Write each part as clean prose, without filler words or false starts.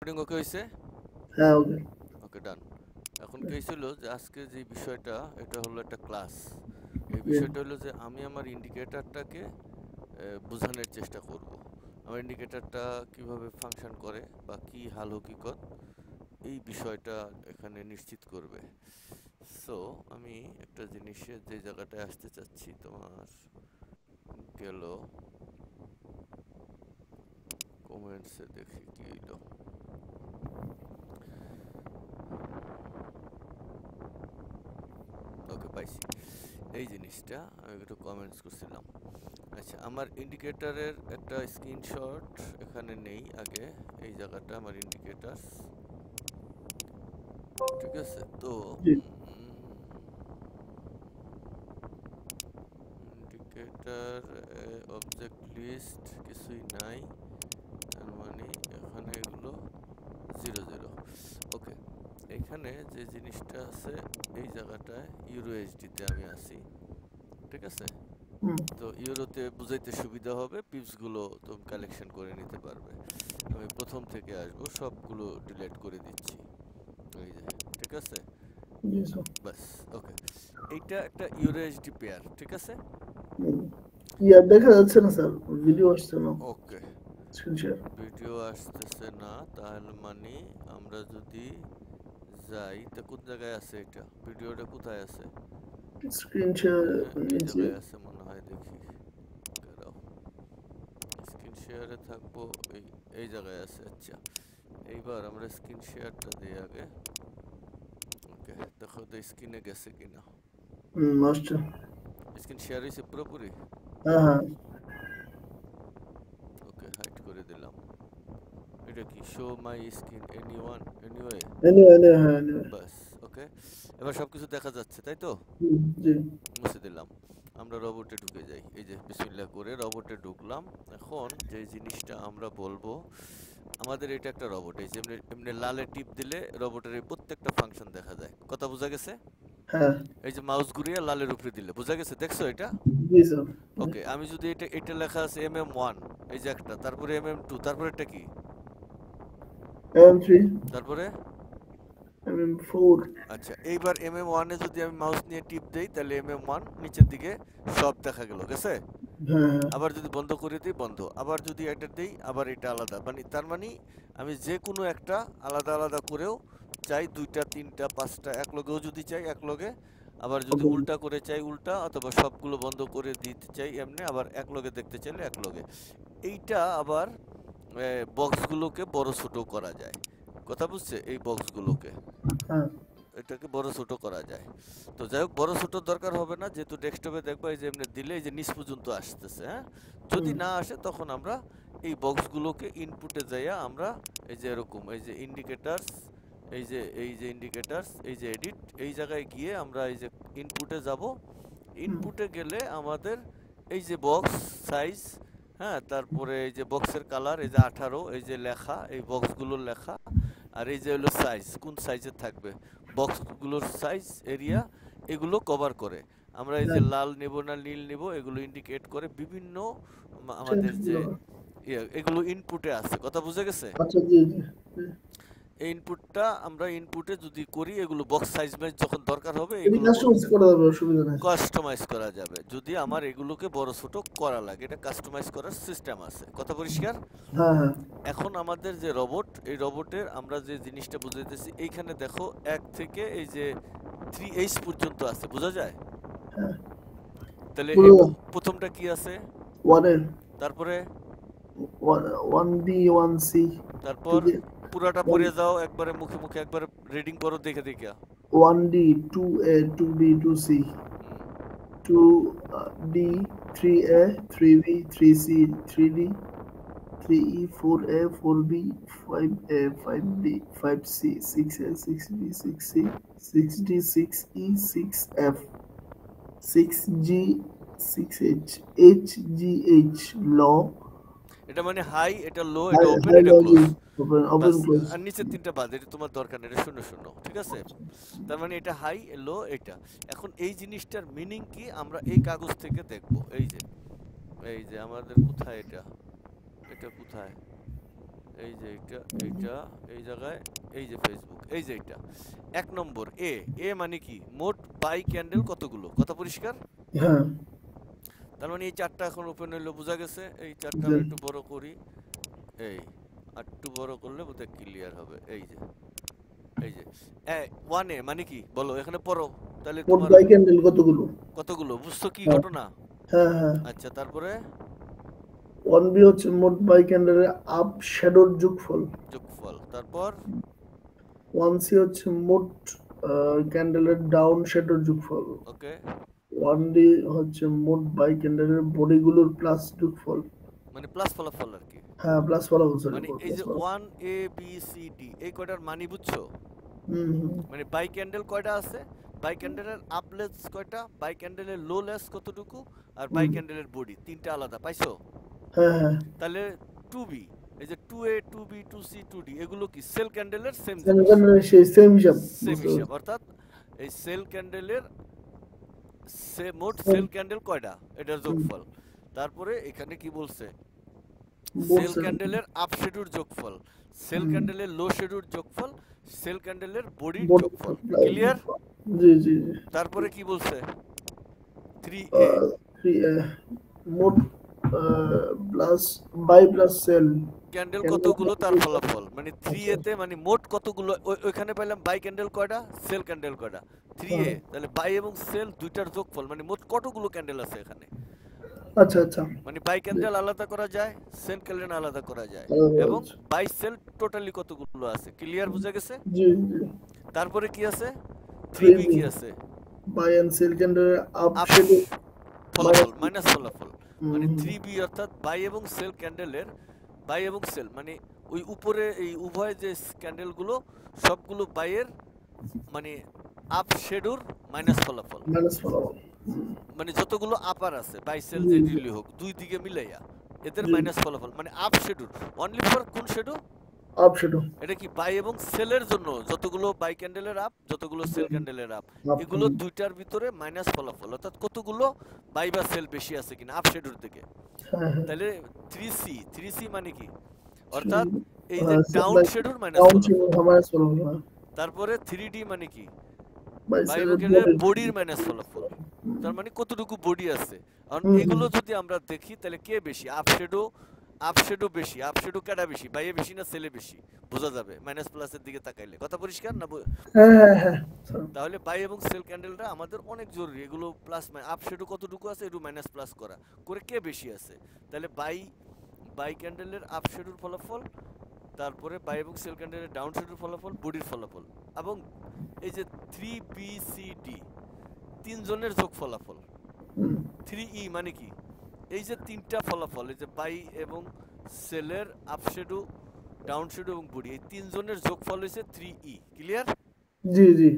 Recording ওকে হইছে? হ্যাঁ ওকে। ওকে ডান। এখন কি ছিল যে আজকে যে বিষয়টা এটা হলো একটা ক্লাস। এই জি বিষয়টা হলো যে আমি আমার ইন্ডিকেটরটাকে বোঝানোর চেষ্টা করব। আমার ইন্ডিকেটরটা কিভাবে ফাংশন করে বা কি হাল হকিকত এই বিষয়টা এখানে নিশ্চিত করবে। সো আমি একটা জিনিসের যে জায়গাটায় আসতে চাচ্ছি তোমার গেল কমেন্টসে দেখি কি হইলো। ওকে পাইছি এই জিনিসটা আমি একটু কমেন্টস করছিলাম। আচ্ছা আমার ইন্ডিকেটরের একটা স্ক্রিনশট এখানে নেই আগে এই জায়গাটা আমার ইন্ডিকেটর ঠিক আছে তো জি। ইন্ডিকেটর অবজেক্ট লিস্ট কিছুই নাই তার মানে এখানে এগুলো 00 ওকে এখানে যে জিনিসটা আছে এই জায়গাটায় ইউরো এইচডিতে আমি আছি ঠিক আছে হুম। তো ইউরোতে বুঝাইতে সুবিধা হবে পিপসগুলো তুমি কালেকশন করে নিতে পারবে আমি প্রথম থেকে আসবো সবগুলো ডিলিট করে দিচ্ছি এই যে ঠিক আছে জি স্যার। বাস ওকে এইটা একটা ইউরো এইচডি পেয়ার ঠিক আছে হুম। ইয়া দেখা যাচ্ছে না স্যার, ভিডিও আসছে না, ওকে স্ক্রিন শেয়ার। ভিডিও আসতেছে না তাহলে মানে আমরা যদি যাই তা কোন জায়গায় আছে এটা ভিডিওটা কোথায় আছে স্ক্রিন শেয়ার এই নিচে। জায়গায় আছে মনে হয় দেখি দাঁড়াও স্ক্রিন শেয়ারে থাকবো এই এই জায়গায় আছে আচ্ছা এইবার আমরা স্ক্রিন শেয়ারটা দিই আগে ওকে দেখো তো স্ক্রিনে গেছে কিনা আসছে। স্ক্রিন শেয়ার হয়েছে পুরোপুরি হ্যাঁ হ্যাঁ। ওকে হাইড করে দিলাম এটা কি শো মাই screen anyone anyway anyway anyway হ্যাঁ এনিওয়ে। বাস ওকে এবার সবকিছু দেখা যাচ্ছে তাই তো জি। মুছে দিলাম আমরা রবোটে ঢুকে যাই এই যে বিসমিল্লাহ করে রবোটে ঢুকলাম এখন যে জিনিসটা আমরা বলবো আমাদের এটা একটা রবোট এই যে এমনি এমনি লালে টিপ দিলে রবোটের এই প্রত্যেকটা ফাংশন দেখা যায় কথা বোঝা গেছে হ্যাঁ। এই যে মাউস ঘুরিয়ে লালের উপরে দিলে বোঝা গেছে দেখছো এটা জি স্যার। ওকে আমি যদি এটা এটা লেখা আছে MM1 এই যে একটা তারপরে MM2 তারপরে এটা কি MM3, তারপরে MM4। আচ্ছা এইবার MM1 এ যদি আমি মাউস নিয়ে টিপ দেই তাহলে MM1 নিচের দিকে সব দেখা গেল গেছে হ্যাঁ হ্যাঁ। আবার যদি বন্ধ করে দিই বন্ধ আবার যদি এটা দেই আবার এটা আলাদা মানে তার মানে আমি যে কোনো একটা আলাদা আলাদা করেও চাই দুইটা তিনটা পাঁচটা এক লগেও যদি চাই এক লগে আবার যদি ওকে। উল্টা করে চাই উল্টা অথবা সবগুলো বন্ধ করে দিতে চাই এমনি আবার এক লগে দেখতে চাইলে এক লগে এইটা আবার বক্সগুলোকে বড় ছোট করা যায় কথা বুঝছে এই বক্সগুলোকে হ্যাঁ। এটাকে বড় ছোট করা যায় তো যাই হোক বড় ছোট দরকার হবে না যেহেতু ডেস্কটপে দেখবা এই যে এমনি দিলে এই যে নিচ পর্যন্ত আসতেছে হ্যাঁ যদি না আসে তখন আমরা এই বক্সগুলোকে ইনপুটে যাইয়া আমরা এই যে এরকম এই যে ইন্ডিকেটারস এই যে ইন্ডিকেটারস এই যে এডিট এই জায়গায় গিয়ে আমরা এই যে ইনপুটে যাব ইনপুটে গেলে আমাদের এই যে বক্স সাইজ হ্যাঁ তারপরে এই যে বক্সের কালার এই যে 18 এই যে লেখা এই বক্সগুলোর লেখা আর এই যে হলো সাইজ কোন সাইজের থাকবে বক্সগুলোর সাইজ এরিয়া এগুলো কভার করে আমরা এই যে হ্যাঁ। লাল নেব না নীল নেব এগুলো ইন্ডিকেট করে বিভিন্ন আমাদের যে সেন্সগুলো। এগুলো ইনপুটে আছে কথা বুঝে গেছে আচ্ছা জি জি জি। এই ইনপুটটা আমরা ইনপুটে যদি করি এগুলো বক্স সাইজ ম্যাচ যখন দরকার হবে এটি এগুলো কাস্টমাইজ করা যাবে, অসুবিধা নেই। কাস্টমাইজ করা যাবে যদি আমার এগুলোকে বড় ছোট করা লাগে এটা কাস্টমাইজ করার সিস্টেম আছে কথা পরিষ্কার হ্যাঁ হ্যাঁ। এখন আমাদের যে রোবট এই রোবটের আমরা যে জিনিসটা বুঝাইতেছি এইখানে দেখো এক থেকে এই যে 3H পর্যন্ত আছে বোঝা যায় হ্যাঁ। তাহলে এই পুরো প্রথমটা কি আছে ওয়ানের তারপরে 1B 1C। তারপর ঠিক আছে। পুরাটা পড়ে যাও একবারে মুখে মুখে একবারে রিডিং করো দেখে দেখে 1D 2A 2B 2C হুম 2D 3A 3B 3C 3D 3E 4A 4B 5A 5B 5C 6A 6B 6C 6D 6E 6F 6G 6H HGH law এটা মানে হাই এটা লো এটা high ওপেন high এটা ক্লোজ logic open বাস close. আর নিচের তিনটা বাদ এটা তোমার দরকার নেই এটা শূন্য শূন্য ঠিক আছে তার মানে এটা হাই লো এটা এখন এই জিনিসটার মিনিং কি আমরা এই কাগজ থেকে দেখব এই যে আমাদের কোথায় এটা এটা কোথায় এই যে এইটা এই জায়গায়, এই যে ফেসবুক, এই যে এটা 1 নম্বর এ। এ মানে কি মোট বাই ক্যান্ডেল কতগুলো, কথা পরিষ্কার? হ্যাঁ তার মানে এই চারটা এখন ওপেন হইলো, বোঝা গেছে? এই চারটা জি। আমি একটু বড় করি, এই আর একটু বড় করলে বোধহয় ক্লিয়ার হবে। এই যে 1 এ মানে কি বলো, এখানে পড়ো তাহলে মোট তোমার বাই ক্যান্ডেল কতগুলো? কতগুলো বুঝছো কি হ্যাঁ ঘটনা? হ্যাঁ হ্যাঁ। আচ্ছা তারপরে 1b হচ্ছে মোট বাই ক্যান্ডেলের আপ শ্যাডোর যোগফল। যোগফল, তারপর 1c হচ্ছে মোট ক্যান্ডেলের ডাউন শ্যাডোর যোগফল। ওকে, 1d হচ্ছে মোট বাই ক্যান্ডেলের বডিগুলোর প্লাস যোগফল। মানে প্লাস ফলাফল আর কি। হ্যাঁ প্লাস ফলাফল, সরি মানে এই প্লাস যে ফলাফল। 1 এ বি সি ডি এই কয়টার মানি বুঝছো? হুম হুম মানে বাই ক্যান্ডেল কয়টা আছে, বাই ক্যান্ডেলের আপ লেস কয়টা, বাই ক্যান্ডেলের লো লেস কতটুকু, আর বাই হুম। ক্যান্ডেলের বডি, তিনটা আলাদা পাইছো? হ্যাঁ হ্যাঁ। তাহলে 2b, এই যে 2a 2b 2c 2d এগুলো কি সেল ক্যান্ডেলের সেম সেম জিনিস, ক্যান্ডেলের সেই সেম হিসাব, সেম বুঝতে হিসাব। পারছি। অর্থাৎ এই সেল ক্যান্ডেলের মোট সেম। সেল ক্যান্ডেল কয়টা এটার হুম। যোগফল। তারপরে এখানে কি বলছে, সেল বলছে। ক্যান্ডেলের আপ শেডুর যোগফল, সেল হুম। ক্যান্ডেলের লো শেডুর যোগফল, সেল ক্যান্ডেলের বডির বডি। যোগফল। ক্লিয়ার? জি জি জি। তারপরে কি বলছে, 3a মোট plus buy plus sell candle candle. কতগুলো তার ফলাফল, মানে 3a আচ্ছা। তে মানে মোট কতগুলো, ওইখানে পাইলাম বাই ক্যান্ডেল কয়টা, সেল ক্যান্ডেল কয়টা, 3a, হ্যাঁ। তাহলে বাই এবং সেল দুইটার যোগফল মানে মোট কতগুলো ক্যান্ডেল আছে এখানে। আচ্ছা আচ্ছা। মানে বাই ক্যান্ডেল আলাদা করা যায়, সেল ক্যান্ডেল আলাদা করা যায়, এবং আচ্ছা। বাই সেল টোটালি কতগুলো আছে। ক্লিয়ার, বুঝা গেছে? জি জি। তারপরে কি আছে, 3b 3b কি আছে, বাই এন্ড সেল ক্যান্ডেলের আপ আপ শেডো ফলাফল, মাইনাস ফলাফল। মানে হুম 3b অর্থাৎ বাই এবং সেল ক্যান্ডেলের, বাই এবং সেল মানে ওই উপরে এই উভয় যে ক্যান্ডেলগুলো সবগুলো বাইয়ের মানে আপ শেডুর মাইনাস ফলাফল। মাইনাস ফলাফল। মানে যতগুলো আপার আছে বাই সেল জি যে জি ডিলি হোক দুই দিকে মিলাইয়া এদের জি। মাইনাস ফলাফল মানে আপ শেডুর। অনলি ফর কোন শেডু, আপ শেডো। এটা কি বাই এবং সেলের জন্য, যতগুলো বাই ক্যান্ডেলের আপ যতগুলো সেল ক্যান্ডেলের আপ, আপ। এগুলো দুইটার ভিতরে মাইনাস ফলাফল, অর্থাৎ কতগুলো বাই বা সেল বেশি আছে কিনা আপ শেডুর থেকে। হ্যাঁ হ্যাঁ। তাহলে 3c মানে কি, অর্থাৎ এই যে সেল ডাউন বাই শেডুর মাইনাস ডাউন শেডো ফলাফল। মাইনাস ফলাফল। তারপরে 3d মানে কি, বাই বাই সেলের ক্যান্ডেলের বডি। বডির মাইনাস ফলাফল, তার মানে কতটুকু বডি আছে। কারণ হুম হুম। এগুলো যদি আমরা দেখি তাহলে কে বেশি, আপ শেডো বেশি, আপ শেডো কাটা বেশি, বাইয়ে বেশি না সেলে বেশি বোঝা যাবে মাইনাস প্লাসের দিকে তাকাইলে, কথা পরিষ্কার না? হ্যাঁ হ্যাঁ হ্যাঁ। তাহলে বাই এবং সেল ক্যান্ডেলটা আমাদের অনেক জরুরি, এগুলো প্লাস আপ শেডো কতটুকু আছে একটু মাইনাস প্লাস করা করে কে বেশি আছে। তাহলে বাই ক্যান্ডেলের আপ শেডোর ফলাফল, তারপরে বাই এবং সেল ক্যান্ডেলের ডাউন শেডোর ফলাফল, বডির ফলাফল, এবং এই যে 3bcd তিনজনের যোগ ফলাফল। 3e মানে কি, এই যে তিনটা ফলাফল, এই যে বাই এবং সেলের আপ শেডো ডাউন শেডো এবং বডি, এই তিনজনের যোগফল হইছে 3e। ক্লিয়ার? জি জি।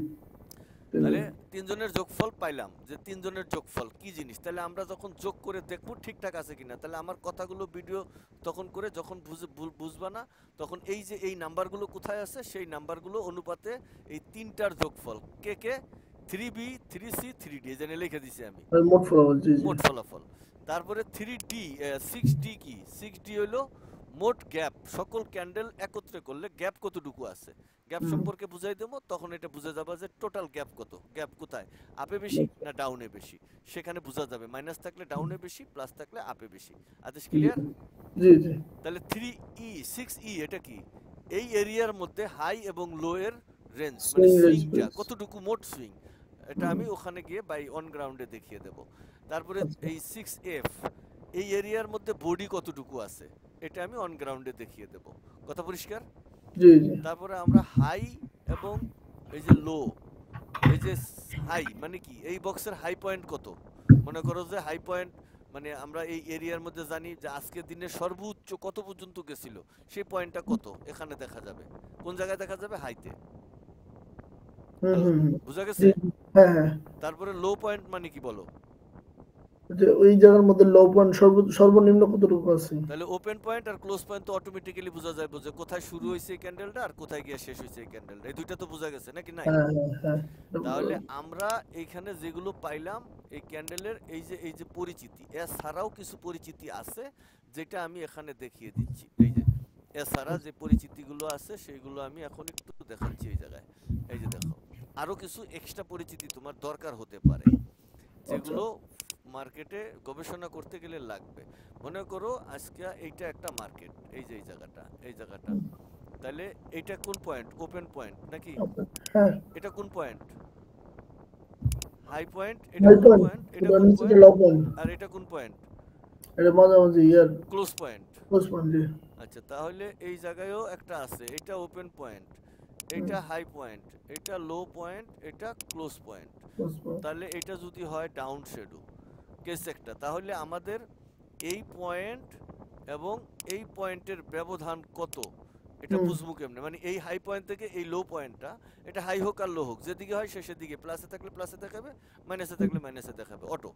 তাহলে তিনজনের যোগফল পাইলাম, যে তিনজনের যোগফল কি জিনিস, তাহলে আমরা যখন যোগ করে দেখবো ঠিকঠাক আছে কিনা। তাহলে আমার কথাগুলো ভিডিও তখন করে যখন বুঝবা না তখন এই যে এই নাম্বারগুলো কোথায় আছে সেই নাম্বারগুলো অনুপাতে এই তিনটার যোগফল কে কে, 3b 3c 3d এই জন্য লিখে দিছি আমি আর মোট ফলাফল। জি জি। মোট ফলাফল। তারপরে 3d 6d কি, 6d হলো মোট গ্যাপ, সকল ক্যান্ডেল একত্রে করলে গ্যাপ কতটুকু আছে গ্যাপ সম্পর্কে বুঝাই দেবো, তখন এটা বুঝে যাবে যে টোটাল গ্যাপ কত, গ্যাপ কোথায় আপে বেশি না ডাউনে বেশি, সেখানে বোঝা যাবে মাইনাস থাকলে ডাউনে বেশি প্লাস থাকলে আপে বেশি। আদেশ ক্লিয়ার? জি জি। তাহলে 3e 6e এটা কি, এই এরিয়ার মধ্যে হাই এবং লো এর রেঞ্জ মানে সুইং রেঞ্জ সুইংটা কতটুকু মোট সুইং, এটা আমি ওখানে গিয়ে বাই অন গ্রাউন্ডে দেখিয়ে দেব। তারপরে এই 6f এই এরিয়ার মধ্যে বডি কতটুকু আছে এটা আমি অন গ্রাউন্ডে দেখিয়ে দেব, কথা পরিষ্কার? জি জি। তারপরে আমরা হাই এবং এই যে লো, এই যে হাই মানে কি, এই বক্সের হাই পয়েন্ট কত, মনে করো যে হাই পয়েন্ট মানে আমরা এই এরিয়ার মধ্যে জানি যে আজকের দিনে সর্বোচ্চ কত পর্যন্ত গেছিল, সেই পয়েন্টটা কত এখানে দেখা যাবে, কোন জায়গায় দেখা যাবে, হাইতে। হ্যালো, বুঝা গেছে? হ্যাঁ হ্যাঁ। তারপরে লো পয়েন্ট মানে কি বলো, যে ওই জায়গার মধ্যে লো পয়েন্ট সর্বনিম্ন কতটুকু আছে। তাহলে ওপেন পয়েন্ট আর ক্লোজ পয়েন্ট তো অটোমেটিক্যালি বোঝা যায়, যে কোথায় শুরু হয়েছে এই ক্যান্ডেলটা আর কোথায় গিয়ে শেষ হয়েছে এই ক্যান্ডেলটা, এই দুইটা তো বোঝা গেছে নাকি নাই? হ্যাঁ হ্যাঁ। তাহলে আমরা এইখানে যেগুলো পাইলাম এই ক্যান্ডেলের এই যে পরিচিতি, এছাড়াও কিছু পরিচিতি আছে যেটা আমি এখানে দেখিয়ে দিচ্ছি। এই যে এছাড়া যে পরিচিতিগুলো আছে সেইগুলো আমি এখন একটু দেখাচ্ছি এই জায়গায়। এই যে দেখো, আরো কিছু এক্সট্রা পরিচিতি তোমার দরকার হতে পারে, আচ্ছা যেগুলো মার্কেটে গবেষণা করতে গেলে লাগবে। মনে করো আজকে এইটা একটা মার্কেট, এই যে এই জায়গাটা, তাহলে এইটা কোন পয়েন্ট? ওপেন পয়েন্ট নাকি? আচ্ছা হ্যাঁ এটা কোন পয়েন্ট? High point. এটা হাই কোন পয়েন্ট, পয়েন্ট? এটা এটা কোন নিচে পয়েন্ট? লো পয়েন্ট, আর এটা কোন পয়েন্ট? এটা মাঝামাঝি ইয়ার ক্লোজ পয়েন্ট। Close point. আচ্ছা, তাহলে এই জায়গায়ও একটা আছে, এটা ওপেন পয়েন্ট, এটা হাই পয়েন্ট, এটা লো পয়েন্ট, এটা ক্লোজ পয়েন্ট। Close point. তাহলে এটা যদি হয় ডাউন শ্যাডো কেস একটা, তাহলে আমাদের এই পয়েন্ট এবং এই পয়েন্টের ব্যবধান কত এটা বুঝবো কেমনে? মানে এই হাই পয়েন্ট থেকে এই লো পয়েন্টটা, এটা হাই হোক আর লো হোক, যেদিকে হয় শেষের দিকে প্লাসে থাকলে প্লাসে দেখাবে, মাইনাসে থাকলে মাইনাসে দেখাবে অটো।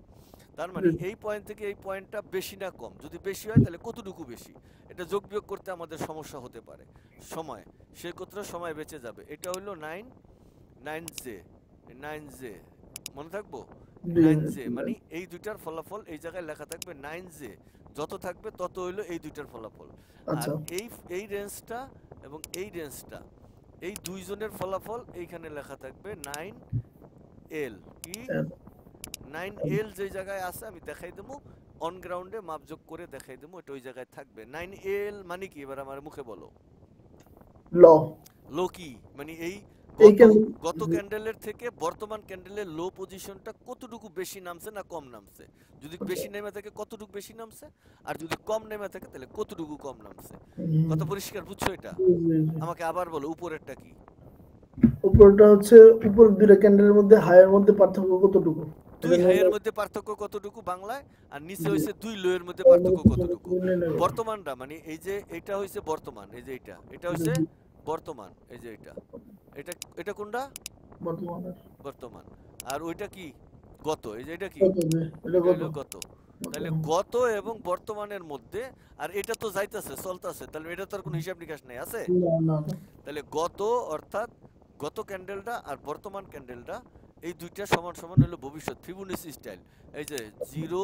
তার মানে এই পয়েন্ট থেকে এই পয়েন্টটা বেশি না কম? যদি বেশি হয় তাহলে কতটুকু বেশি? এটা যোগ বিয়োগ করতে আমাদের সমস্যা হতে পারে, সময়, সেক্ষেত্রে সময় বেঁচে যাবে। এটা হলো 9জে, 9জে মনে থাকবো, 9জে মানে এই দুইটার ফলাফল এই জায়গায় লেখা থাকবে 9জে, যত থাকবে তত হইলো এই দুইটার ফলাফল। আর আচ্ছা এই রেঞ্জটা এবং এই রেঞ্জটা, এই দুইজনের ফলাফল এইখানে লেখা থাকবে 9L। কি 9L যে জায়গায় আছে আমি দেখাই দেবো, অন গ্রাউন্ডে মাপযোগ করে দেখাই দেবো, এটা ওই জায়গায় থাকবে। 9L মানে কি এবার আমার মুখে বলো? লো লো কি মানে এই এই গত ক্যান্ডেলের থেকে বর্তমান ক্যান্ডেলের লো পজিশনটা কতটুকু বেশি নামছে না কম নামছে? যদি বেশি নেমে থাকে কতটুকু বেশি নামছে, আর যদি কম নেমে থাকে তাহলে কতটুকু কম নামছে। কত পরিষ্কার বুঝছো এটা? আমাকে আবার বলো উপরেরটা কি? উপরটা হচ্ছে উপর দুইটা ক্যান্ডেলের মধ্যে হাইয়ের মধ্যে পার্থক্য কতটুকু? দুই হাইয়ের মধ্যে পার্থক্য কতটুকু বাংলায়, আর নিচে হইছে দুই লোয়ের মধ্যে পার্থক্য কতটুকু। বর্তমানটা মানে এই যে এটা হইছে বর্তমান, এই যে এটা হইছে বর্তমান, এই যে এটা এটা কোনটা? বর্তমান। আর ওইটা কি? গত। এই যে এটা কি? এটা হলো গত। তাহলে গত এবং বর্তমানের মধ্যে, আর এটা তো যাইতেছে চলতেছে, তাহলে এটা তো আর কোনো হিসাব নিকাশ নাই আছে। তাহলে গত অর্থাৎ গত ক্যান্ডেলটা আর বর্তমান ক্যান্ডেলটা এই দুইটা সমান সমান হলো ভবিষ্যৎ, ফিবোনাচি স্টাইল। এই যে 0,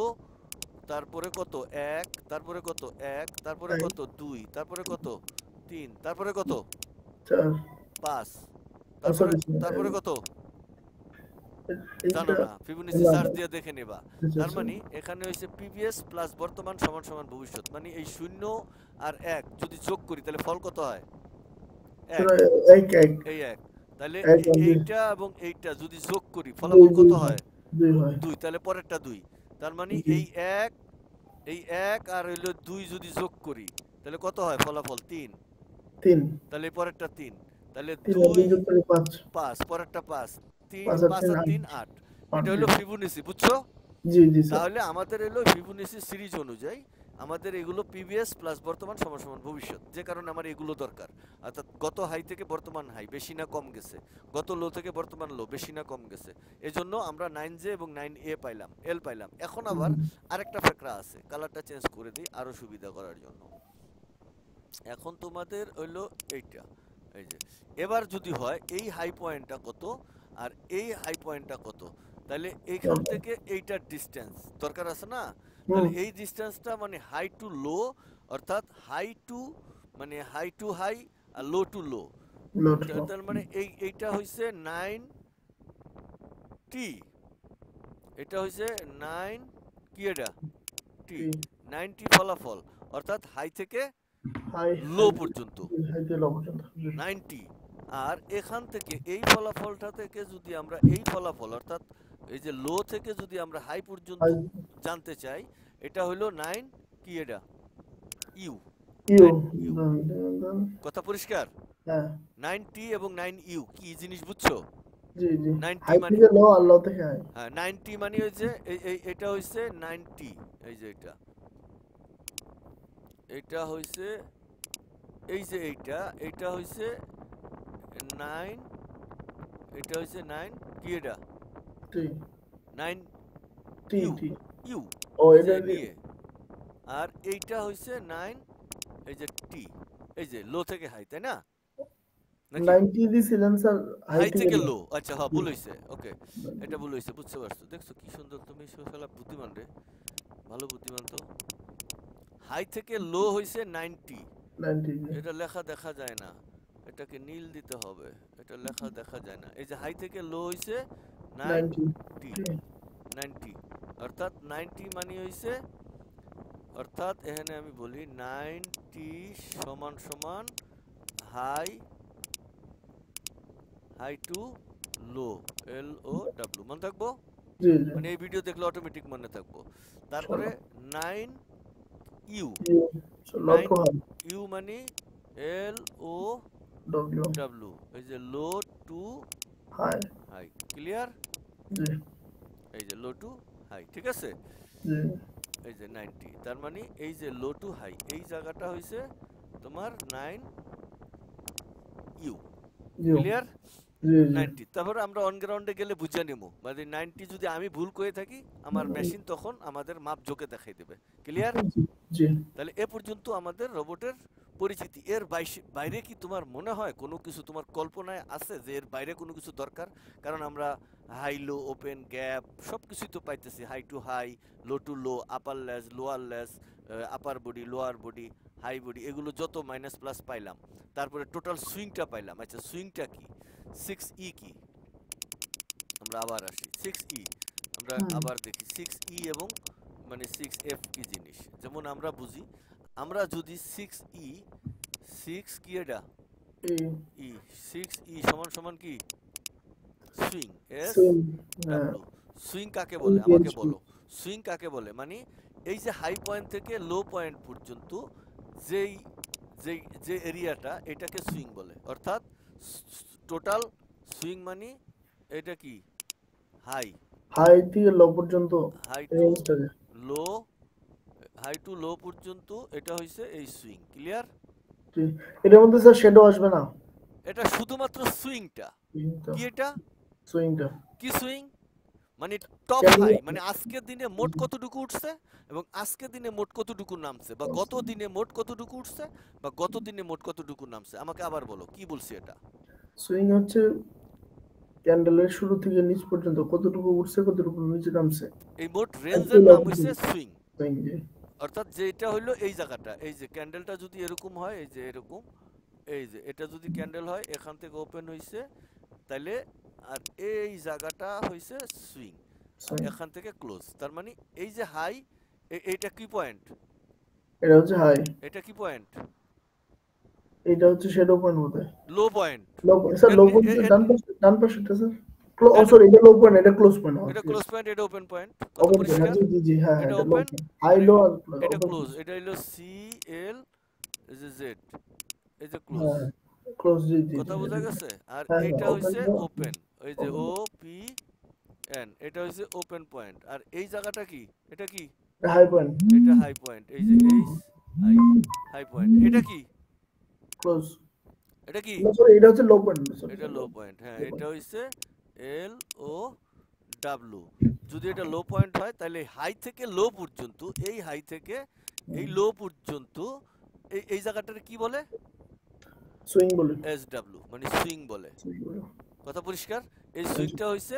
তারপরে কত 1, তারপরে কত 1, তারপরে কত 2, তারপরে কত 3, তারপরে কত 5, তারপরে কত জানো না, ফিবোনাচি সার্চ দিয়ে দেখে নেবা। তার মানে এখানে হইছে প্রিভিয়াস প্লাস বর্তমান সমান সমান ভবিষ্যৎ, মানে এই 0 আর 1 যদি যোগ করি তাহলে ফল কত হয়? 1। এই 1, তাহলে এইটা এবং এইটা যদি যোগ করি ফলাফল কত হয়? 2। তাহলে পরেরটা 2। তার মানে এই 1 আর হইলো 2 যদি যোগ করি তাহলে কত হয় ফলাফল? 3। তাহলে পরেরটা 3, তাহলে 2 5, পরেরটা 5, 5 আর 3 8। এটা হলো ফিবোনাচি, বুঝছো? জি জি স্যার। তাহলে আমাদের হলো ফিবোনাচি সিরিজ অনুযায়ী আমাদের এগুলো প্রিভিয়াস প্লাস বর্তমান সমান সমান ভবিষ্যৎ, যে কারণে আমার এগুলো দরকার। অর্থাৎ গত হাই থেকে বর্তমান হাই বেশি না কম গেছে, গত লো থেকে বর্তমান লো বেশি না কম গেছে, এজন্য আমরা 9জে এবং 9A পাইলাম, এল পাইলাম। এখন আবার আরেকটা ফ্যাক্টর আছে, কালারটা চেঞ্জ করে দিই আরো সুবিধা করার জন্য। এখন তোমাদের হইলো এইটা, এই যে এবার যদি হয় এই হাই পয়েন্টটা কত আর এই হাই পয়েন্টটা কত, তাহলে এইখান থেকে এইটার ডিসটেন্স দরকার আছে না? তাহলে এই ডিসটেন্সটা মানে হাই টু লো, অর্থাৎ হাই টু হাই আর লো টু লো। তার মানে এইটা হইছে 9T, এটা হইছে 9 কি এটা টি, 9T ফলাফল, অর্থাৎ হাই থেকে লো পর্যন্ত 90। আর এখান থেকে এই ফলাফলটা থেকে যদি আমরা এই ফলাফল অর্থাৎ এই যে লো থেকে যদি আমরা হাই পর্যন্ত জানতে চাই, এটা হলো 9 কি এটা ইউ। কথা পরিষ্কার? 9T এবং 9U কি জিনিস বুঝছো? জি জি 90 হাই মানে থেকে লো আর লো থেকে হাই। হ্যাঁ 90 মানে হচ্ছে এটা হইছে 90, এই যে এটা হইছে এই যে এইটা হইছে 9, এটা হইছে 9 কি এটা 9 টি ইউ, টি ইউ ও এটা নিয়ে, আর এইটা হইছে 9 এই যে টি, এই যে লো থেকে হাই, তাই না? 90 দিছিলেন স্যার হাই থেকে লো। আচ্ছা হ্যাঁ ভুল হইছে, ওকে এটা ভুল হইছে, বুঝতে পারছো? দেখছো কি সুন্দর তুমি, শালা বুদ্ধিমান রে, ভালো বুদ্ধিমান তো। হাই থেকে লো হইছে 90, 90 এটা লেখা দেখা যায় না, এটাকে নীল দিতে হবে, এটা লেখা দেখা যায় না। এই যে হাই থেকে লো হইছে 90 90, অর্থাৎ 90 মানে হইছে, অর্থাৎ এখানে আমি বলি 90 সমান সমান high high to low, L O W মনে থাকবো, জি জি মানে এই ভিডিও দেখলে অটোমেটিক মনে থাকবো। তারপরে চলো 9 ইউ, লো 9 টু হাই ইউ মানে এল ও ডব্লিউ ডাব্লিউ, এই যে low to high high, clear? জি এই যে লো টু হাই, ঠিক আছে? জি এই যে 90, তার মানে এই যে লো টু হাই এই জায়গাটা হইছে তোমার 9 ইউ, জি ক্লিয়ার? জি জি 90, তারপরে আমরা অন গ্রাউন্ডে গেলে বুঝে নেবো, মানে 90 যদি আমি ভুল করে থাকি আমার মেশিন তখন আমাদের মাপ জোকে দেখাই দেবে, ক্লিয়ার? জি তাহলে এ পর্যন্ত আমাদের রোবটের পরিচিতি। এর বাইরে কি তোমার মনে হয় কোনো কিছু তোমার কল্পনায় আছে যে এর বাইরে কোনো কিছু দরকার? কারণ আমরা হাই লো ওপেন গ্যাপ সব কিছুই তো পাইতেছি, high to high, low to low, upper less lower less, upper body lower body high body, এগুলো যত মাইনাস প্লাস পাইলাম, তারপরে টোটাল সুইংটা পাইলাম। আচ্ছা সুইংটা কি, 6E কি, আমরা আবার আসি 6E, আমরা আবার দেখি 6E এবং মানে 6F কি জিনিস। যেমন আমরা বুঝি, আমরা যদি 6E 6 কি এটা ই 6E সমান সমান কি সুইং, এস ডাব্লিউ। সুইং কাকে বলে আমাকে বলো, সুইং কাকে বলে? মানে এই যে হাই পয়েন্ট থেকে লো পয়েন্ট পর্যন্ত যেই যেই যে এরিয়াটা এটাকে সুইং বলে, অর্থাৎ টোটাল সুইং মানে এটা কি হাই, হাই থেকে লো পর্যন্ত high two রেঞ্জটাকে low, high to লো পর্যন্ত এটা হইছে এই সুইং, ক্লিয়ার? জি এটার মধ্যে স্যার শ্যাডো আসবে না এটা শুধুমাত্র সুইংটা। সুইংটা কি এটা সুইংটা কি সুইং মানে টপ কেন হাই, মানে আজকের দিনে মোট কতটুকু উঠছে এবং আজকের দিনে মোট কতটুকু নামছে, বা গত দিনে মোট কতটুকু উঠছে বা গত দিনে মোট কতটুকু নামছে, আমাকে আবার বলো কি বলছি এটা। সুইং হচ্ছে ক্যান্ডেলের শুরু থেকে নিচ পর্যন্ত কতটুকু উঠছে কতটুকু নিচে নামছে এই মোট রেঞ্জের একই নাম লক্ষ্য হইছে সুইং। সুইং জি অর্থাৎ যেটা হইলো এই জায়গাটা, এই যে ক্যান্ডেলটা যদি এরকম হয়, এই যে এরকম, এই যে এটা যদি ক্যান্ডেল হয় এখান থেকে ওপেন হইছে, তাইলে আর এই জায়গাটা হইছে সুইং, আর সুইং এখান থেকে ক্লোজ। তার মানে এই যে হাই, এইটা কি পয়েন্ট, এটা হচ্ছে হাই এটা কি পয়েন্ট, এটা হচ্ছে শ্যাডো পয়েন্ট বোধহয় লো পয়েন্ট। লো স্যার লো পয়েন্ট ডান পাশেটা স্যার ও সরি এটা লো পয়েন্ট এটা ক্লোজ পয়েন্ট এটা ওকে ক্লোজ পয়েন্ট, এটা ওপেন পয়েন্ট, কত ওপেন পয়েন্ট পরিষ্কার? জি জি জি হ্যাঁ এটা এটা লো ওপেন পয়েন্ট হাই আর লো আর এটা ওপেন ক্লোজ, এটা হলো সি এল, এই যে জেড, এই যে ক্লোজ, হ্যাঁ ক্লোজ জি জি কথা জি বোঝা গেছে? আর হ্যাঁ এইটা ওপেন হইছে ওপেন, ওই যে ও পি এন, এটা হইছে ওপেন পয়েন্ট। আর এই জায়গাটা কি, এটা কি, হাই পয়েন্ট এটা হাই পয়েন্ট, এই যে এইচ হাই, হাই পয়েন্ট। এটা কি, ক্লোজ এটা কি, না সরি এটা হচ্ছে লো পয়েন্ট সরি এটা লো পয়েন্ট, হ্যাঁ এটা হইছে এল ও ডাব্লু। যদি এটা লো পয়েন্ট হয় তাহলে হাই থেকে লো পর্যন্ত, এই হাই থেকে এই লো পর্যন্ত এই এই জায়গাটাকে কি বলে, সুইং বলে এস ডাব্লু মানে সুইং বলে। সুইং বলে কথা পরিষ্কার? এই সুইংটা হইছে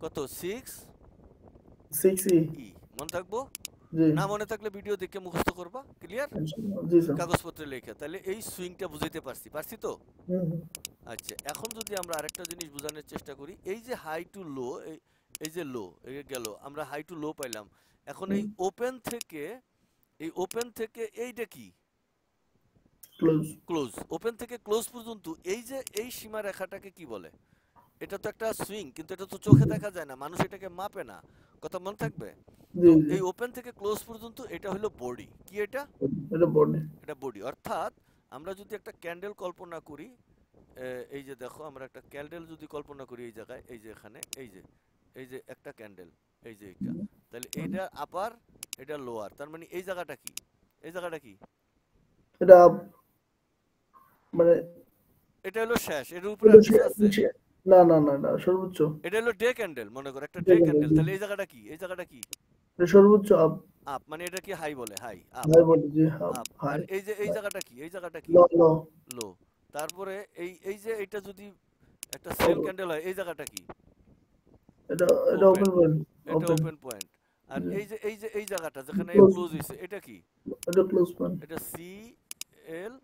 কত 6 6 ই ই, মনে থাকবো? জি না মনে থাকলে ভিডিও দেখে মুখস্থ করবা, ক্লিয়ার? জি স্যার কাগজপত্রে লেখা, তাহলে এই সুইংটা বুঝাইতে পারছি তো? হুম আচ্ছা এখন যদি আমরা আরেকটা জিনিস বোঝানোর চেষ্টা করি, এই যে হাই টু লো, এই যে লো গেল, আমরা হাই টু লো পাইলাম। এখন এই ওপেন থেকে, এই ওপেন থেকে এইটা কি ক্লোজ ক্লোজ, ওপেন থেকে ক্লোজ পর্যন্ত এই যে এই সীমারেখাটাকে কি বলে? এটা তো একটা সুইং, কিন্তু এটা তো চোখে দেখা যায় না, মানুষ এটাকে মাপে না, কথা মনে থাকবে? জি তো জি এই ওপেন থেকে ক্লোজ পর্যন্ত এটা হলো বডি। কি এটা? এটা বডি এটা বডি। অর্থাৎ আমরা যদি একটা ক্যান্ডেল কল্পনা করি, এই যে দেখো আমরা একটা ক্যান্ডেল যদি কল্পনা করি এই জায়গায়, এই যে এখানে, এই যে একটা ক্যান্ডেল, এই যে এইটা, তাহলে এইটা আপার, এটা লোয়ার, তার মানে এই জায়গাটা কি, এই জায়গাটা কি, এটা মানে এটা হলো শেষ, এর উপরে এটা আর কিছু আছে? না না না না সর্বোচ্চ এটা হলো ডে ক্যান্ডেল, মনে করো একটা ডে ক্যান্ডেল, তাহলে এই জায়গাটা কি, এই জায়গাটা কি, এটা সর্বোচ্চ আপ আপ মানে এটা কি হাই বলে, হাই আপ হাই বডি জি আপ আপ। হাই আর এই যে এই জায়গাটা কি, এই জায়গাটা কি, লো লো লো। তারপরে এই এই যে এটা যদি একটা সেল ক্যান্ডেল হয়, এই জায়গাটা কি, এটা এটা ওপেন, ওপেন পয়েন্ট এটা ওপেন ওপেন পয়েন্ট। আর এই যে এই জায়গাটা যেখানে ক্লোজ ক্লোজ হইছে, এটা কি, এটা ক্লোজ পয়েন্ট এটা সি এল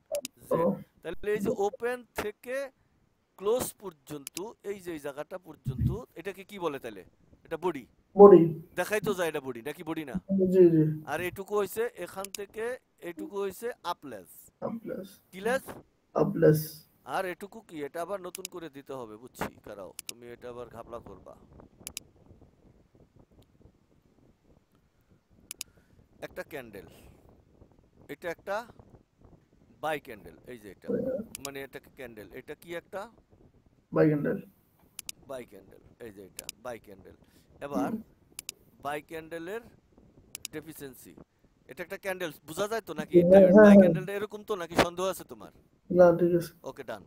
ও জেড। তাহলে এই যে ওপেন থেকে ক্লোজ পর্যন্ত এই যে এই জায়গাটা পর্যন্ত এটাকে কি বলে তাহলে? এটা বডি। বডি। দেখাই তো যায় এটা বডি নাকি বডি না? জি জি। আর এটুকু হইছে এখান থেকে এটুকু হইছে আপলেস আপলেস। কিলেস। আপলেস। আর এটুকু কি? এটা আবার নতুন করে দিতে হবে, বুঝছি, কারাও তুমি এটা আবার ঘাপলা করবা। একটা ক্যান্ডেল, এটা একটা বাই ক্যান্ডেল, এই যে এটা মানে এটাকে ক্যান্ডেল, এটা কি একটা বাই ক্যান্ডেল। বাই ক্যান্ডেল, এই যে এটা বাই ক্যান্ডেল। এবার বাই ক্যান্ডেলের ডেফিসিয়েন্সি, এটা একটা ক্যান্ডেল বোঝা যায় তো নাকি? হ্যাঁ হ্যাঁ বাই হ্যাঁ। ক্যান্ডেলটা এরকম তো নাকি? সন্দেহ আছে তোমার? না ঠিক আছে। ওকে ডান।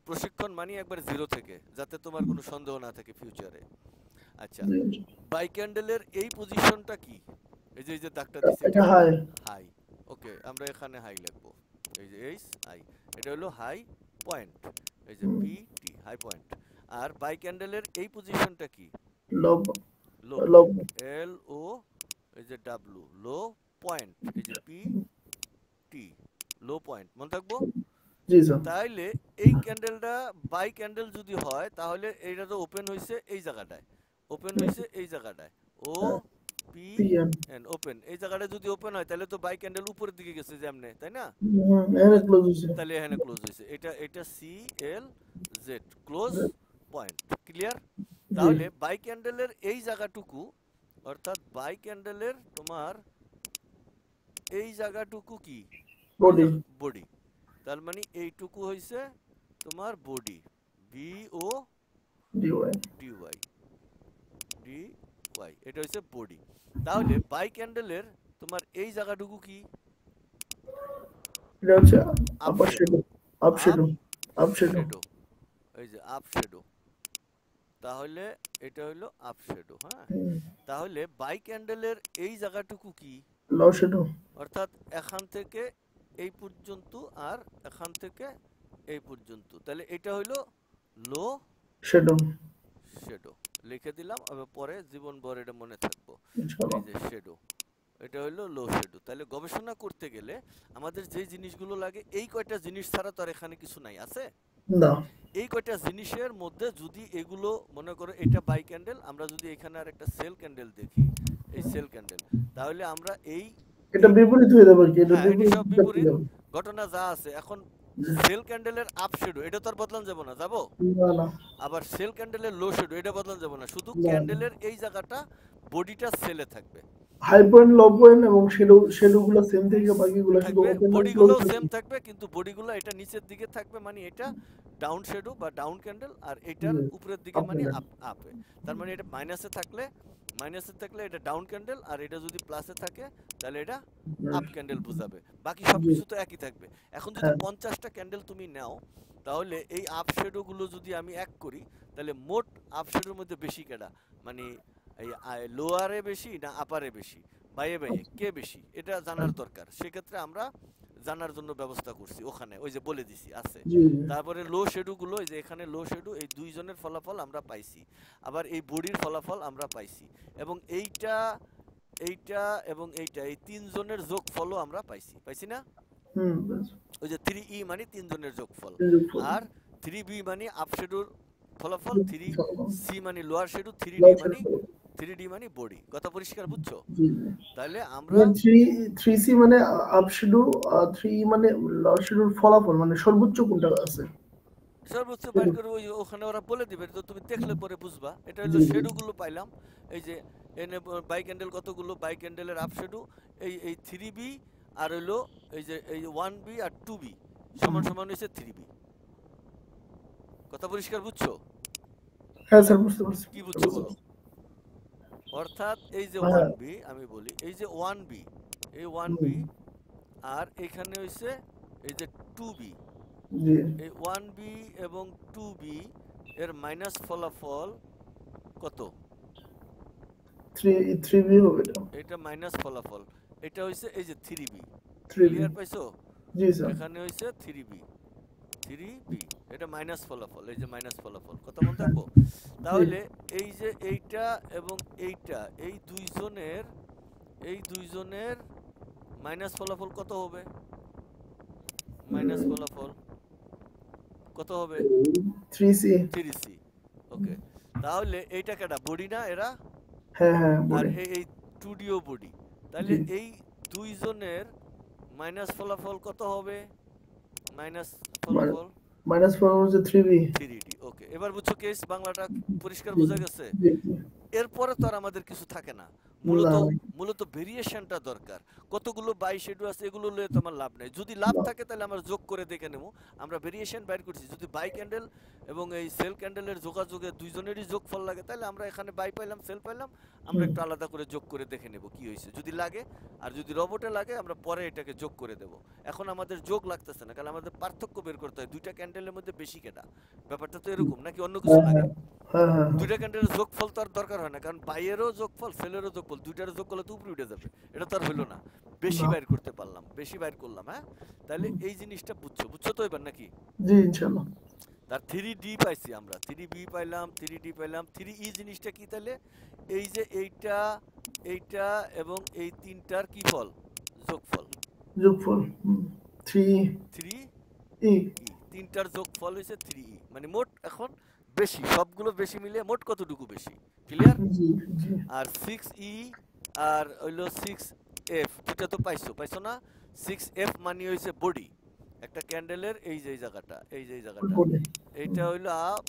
প্রশিক্ষণ মানি একবার জিরো থেকে, যাতে তোমার কোনো সন্দেহ না থাকে ফিউচারে। আচ্ছা, জি। বাই ক্যান্ডেলের এই পজিশনটা কি? এই যে দাগটা দিছি এটা এটা কি? হাই। হাই। ওকে, আমরা এখানে হাই লিখবো। এই যে এইচ হাই, এটা হলো হাই পয়েন্ট। এই যে পি টি হাই পয়েন্ট। আর বাই ক্যান্ডেলের এই পজিশনটা কি? লব। লো। লব। এল ও, এই যে ডাব্লু, লো পয়েন্ট, এই যে পি টি, লো পয়েন্ট, মনে থাকবো। জি স্যার। তাইলে এই ক্যান্ডেলটা বাই ক্যান্ডেল যদি হয় তাহলে এইটা তো ওপেন হইছে এই জায়গাটায়, ওপেন হইছে এই জায়গাটায়, O P PM. N open, এই জায়গাটা যদি ওপেন হয় তাহলে তো বাই ক্যান্ডেল উপরের দিকে গেছে যেমনে, তাই না? এখানে তো ক্লোজ হয়েছে। তাহলে এখানে ক্লোজ হইছে, এটা এটা C L Z close point. Clear? জি। তাহলে বাই ক্যান্ডেলের এই জায়গাটুকু, অর্থাৎ বাই ক্যান্ডেলের তোমার এই জায়গাটুকু কি? বডি। বডি। তার মানে এইটুকু হইছে তোমার body, B O D Y. D Y, D Y, এটা হইছে বডি। তাহলে বাই ক্যান্ডেলের তোমার এই জায়গাটুকু কি? এটা হচ্ছে up upper shadow, shadow. Up up shadow. Up shadow. Shadow, এই যে আপ শ্যাডো। তাহলে এটা হইলো আপ শ্যাডো। হ্যাঁ, তাহলে বাই ক্যান্ডেলের এই জায়গাটুকু কি? লো শ্যাডো। অর্থাৎ এখান থেকে এই পর্যন্ত আর এখান থেকে এই পর্যন্ত, তাহলে এটা হইলো লো শ্যাডো। শ্যাডো। লিখে দিলাম, আমি পরে জীবনভর এটা মনে থাকবো। ইনশাআল্লাহ। এই যে শ্যাডো, এটা হইলো লো শ্যাডো। তাহলে গবেষণা করতে গেলে আমাদের যে জিনিসগুলো লাগে এই কয়টা জিনিস ছাড়া তো আর এখানে কিছু নাই, আছে? না। এই কয়টা জিনিসের মধ্যে যদি এগুলো মনে করো এটা বাই ক্যান্ডেল, আমরা যদি এখানে আর একটা সেল ক্যান্ডেল দেখি, এই সেল ক্যান্ডেল, তাহলে আমরা এই এটা এই বিপরীত হয়ে যাবে কি? এটা হ্যাঁ, এটি বিপরীত সব করতে বিপরীত যাবে। ঘটনা যা আছে। এখন সেল ক্যান্ডেলের আপ শ্যাডো এটা তো আর বদলান যাব না, যাবো? না না আবার সেল ক্যান্ডেলের লো শ্যাডো এটা বদলান যাব না, শুধু না। ক্যান্ডেলের এই জায়গাটা বডিটা সেলে থাকবে। হাই পয়েন্ট, লো পয়েন্ট এবং শ্যাডো, শ্যাডো গুলো সেম থেকে বাকিগুলো শুধু থাকবে ওপেন এবং ক্লোজ বডিগুলোও থাকবে। সেম থাকবে, কিন্তু বডিগুলো এটা নিচের দিকে থাকবে, মানে এটা ডাউন শ্যাডো বা ডাউন ক্যান্ডেল, আর এটার উপরের দিকে মানে আপনাদের। আপ আপে। তার মানে এটা মাইনাসে থাকলে এটা ডাউন ক্যান্ডেল, আর এটা যদি প্লাসে থাকে তাহলে এটা আপ ক্যান্ডেল বোঝাবে। বাকি জি। সবকিছু তো একই থাকবে। এখন যদি হ্যাঁ। 50টা ক্যান্ডেল তুমি নাও, তাহলে এই আপ শ্যাডো গুলো যদি আমি এক করি, তাহলে মোট আপ শ্যাডোর মধ্যে বেশি কেডা, মানে এই লোয়ারে বেশি না আপারে বেশি, বাইয়ে বাইয়ে কে বেশি, এটা জানার দরকার। সেক্ষেত্রে আমরা জানার জন্য ব্যবস্থা করছি, ওখানে ওই যে বলে দিছি আছে। জি জি। তারপরে লো শ্যাডো গুলো, এই যে এখানে লো শ্যাডো, এই দুইজনের ফলাফল আমরা পাইছি, আবার এই বডির ফলাফল আমরা পাইছি, এবং এইটা এইটা এবং এইটা, এই তিনজনের যোগফলও আমরা পাইছি না? ব্যাস। ওই যে 3E মানে তিনজনের যোগফল, বিউটিফুল। আর 3B মানে আপ শ্যাডোর ফলাফল, 3C মানে লোয়ার শ্যাডো, 3D মানে বডি। কথা পরিষ্কার বুঝছো? জি জি। তাহলে আমরা মানে থ্রি সি মানে আপ শ্যাডো, থ্রি মানে লো শ্যাডোর ফলাফল, মানে সর্বোচ্চ কোনটা আছে। সর্বোচ্চ বাইর করে ওই ওখানে ওরা বলে দিবে, তো তুমি দেখলে পরে বুঝবা। এটা হলো জি জি। শ্যাডো গুলো পাইলাম, এই যে এনে বাই ক্যান্ডেল কতগুলো, বাই ক্যান্ডেলের আপ শ্যাডো এই 3B, আর হইলো এই যে এই 1B আর 2B সমান সমান হইছে 3B। কথা পরিষ্কার বুঝছো? হ্যাঁ স্যার, বুঝতে পারছি। কি বুঝছো বলো? অর্থাৎ এই যে হ্যাঁ। 1B, আমি বলি এই যে 1B, এই 1B, আর এখানে হইছে এই যে 2B। জি। এই 1B এবং 2B এর মাইনাস ফলাফল কত? থ্রি বি হবে এটা। এটা মাইনাস ফলাফল, এটা হইছে এই যে 3B। Three B. ক্লিয়ার পাইছো? জি স্যার। এখানে হইছে 3B, এটা মাইনাস ফলাফল, এই যে মাইনাস ফলাফল। কথা মনে থাকবো? তাহলে এই যে এইটা এবং এইটা, এই দুইজনের মাইনাস ফলাফল কত হবে? মাইনাস ফলাফল কত হবে? 3C। 3C। ওকে, তাহলে এইটা কেটা বডি না এরা? হ্যাঁ হ্যাঁ আর বডি। এই 2Dও বডি, তাহলে জি। এই দুইজনের মাইনাস ফলাফল কত হবে? মাইনাস মানে ফলাফল মাইনাস 4 হচ্ছে 3B। 3D। ওকে, এবার বুঝছো কেস বাংলাটা পরিষ্কার জি বোঝা গেছে? জি জি। এরপরে তো আর আমাদের কিছু থাকে না, না মূলত ভাই, মূলত ভেরিয়েশনটা দরকার। কতগুলো বাই শেডু আছে এগুলো লয়ে তো আমার লাভ নেই, যদি লাভ না। থাকে তাহলে আমরা যোগ করে দেখে নেব। আমরা ভেরিয়েশন বাইর করছি, যদি বাই ক্যান্ডেল এবং এই সেল ক্যান্ডেলের যোগাযোগে দুইজনেরই যোগফল লাগে তাহলে আমরা এখানে বাই পাইলাম সেল পাইলাম, আমরা হুম। একটু আলাদা করে যোগ করে দেখে নেব কি হয়েছে যদি লাগে। আর যদি রবটে লাগে আমরা পরে এটাকে যোগ করে দেব। এখন আমাদের যোগ লাগতেছে না, কারণ আমাদের পার্থক্য বের করতে হয় দুইটা ক্যান্ডেলের মধ্যে বেশি কেটা। ব্যাপারটা তো এরকম, নাকি অন্য কিছু হ্যাঁ লাগে? হ্যাঁ হ্যাঁ হ্যাঁ হ্যাঁ। দুইটা ক্যান্ডেলের যোগফল তো আর দরকার হয় না, কারণ বাইয়েরও যোগফল সেলেরও যোগফল দুইটার যোগ করলে তো উপরে উঠে যাবে। এটা তো আর হইলো না, বেশি না। বাইর করতে পারলাম, বেশি বাইর করলাম। হ্যাঁ, তাহলে এই জিনিসটা বুঝছো, বুঝছো তো এবার নাকি? জি ইনশাল্লাহ। তার 3D পাইছি আমরা, 3B পাইলাম, 3D পাইলাম, 3E জিনিসটা কি তাহলে? এই যে এইটা এইটা এবং এই তিনটার কি ফল? যোগফল। যোগফল 3E। 3E, তিনটার যোগফল হয়েছে 3E, মানে মোট এখন বেশি, সবগুলো বেশি মিলে মোট কতটুকু বেশি? ক্লিয়ার? জি জি। আর 6E আর হইলো 6F, দুটা তো পাইছো পাইছো না? 6F মানে হইছে বডি একটা ক্যান্ডেলের, এই যে এই জায়গাটা, এই যে এই জায়গাটা, বডি। এইটা হইলো আপ,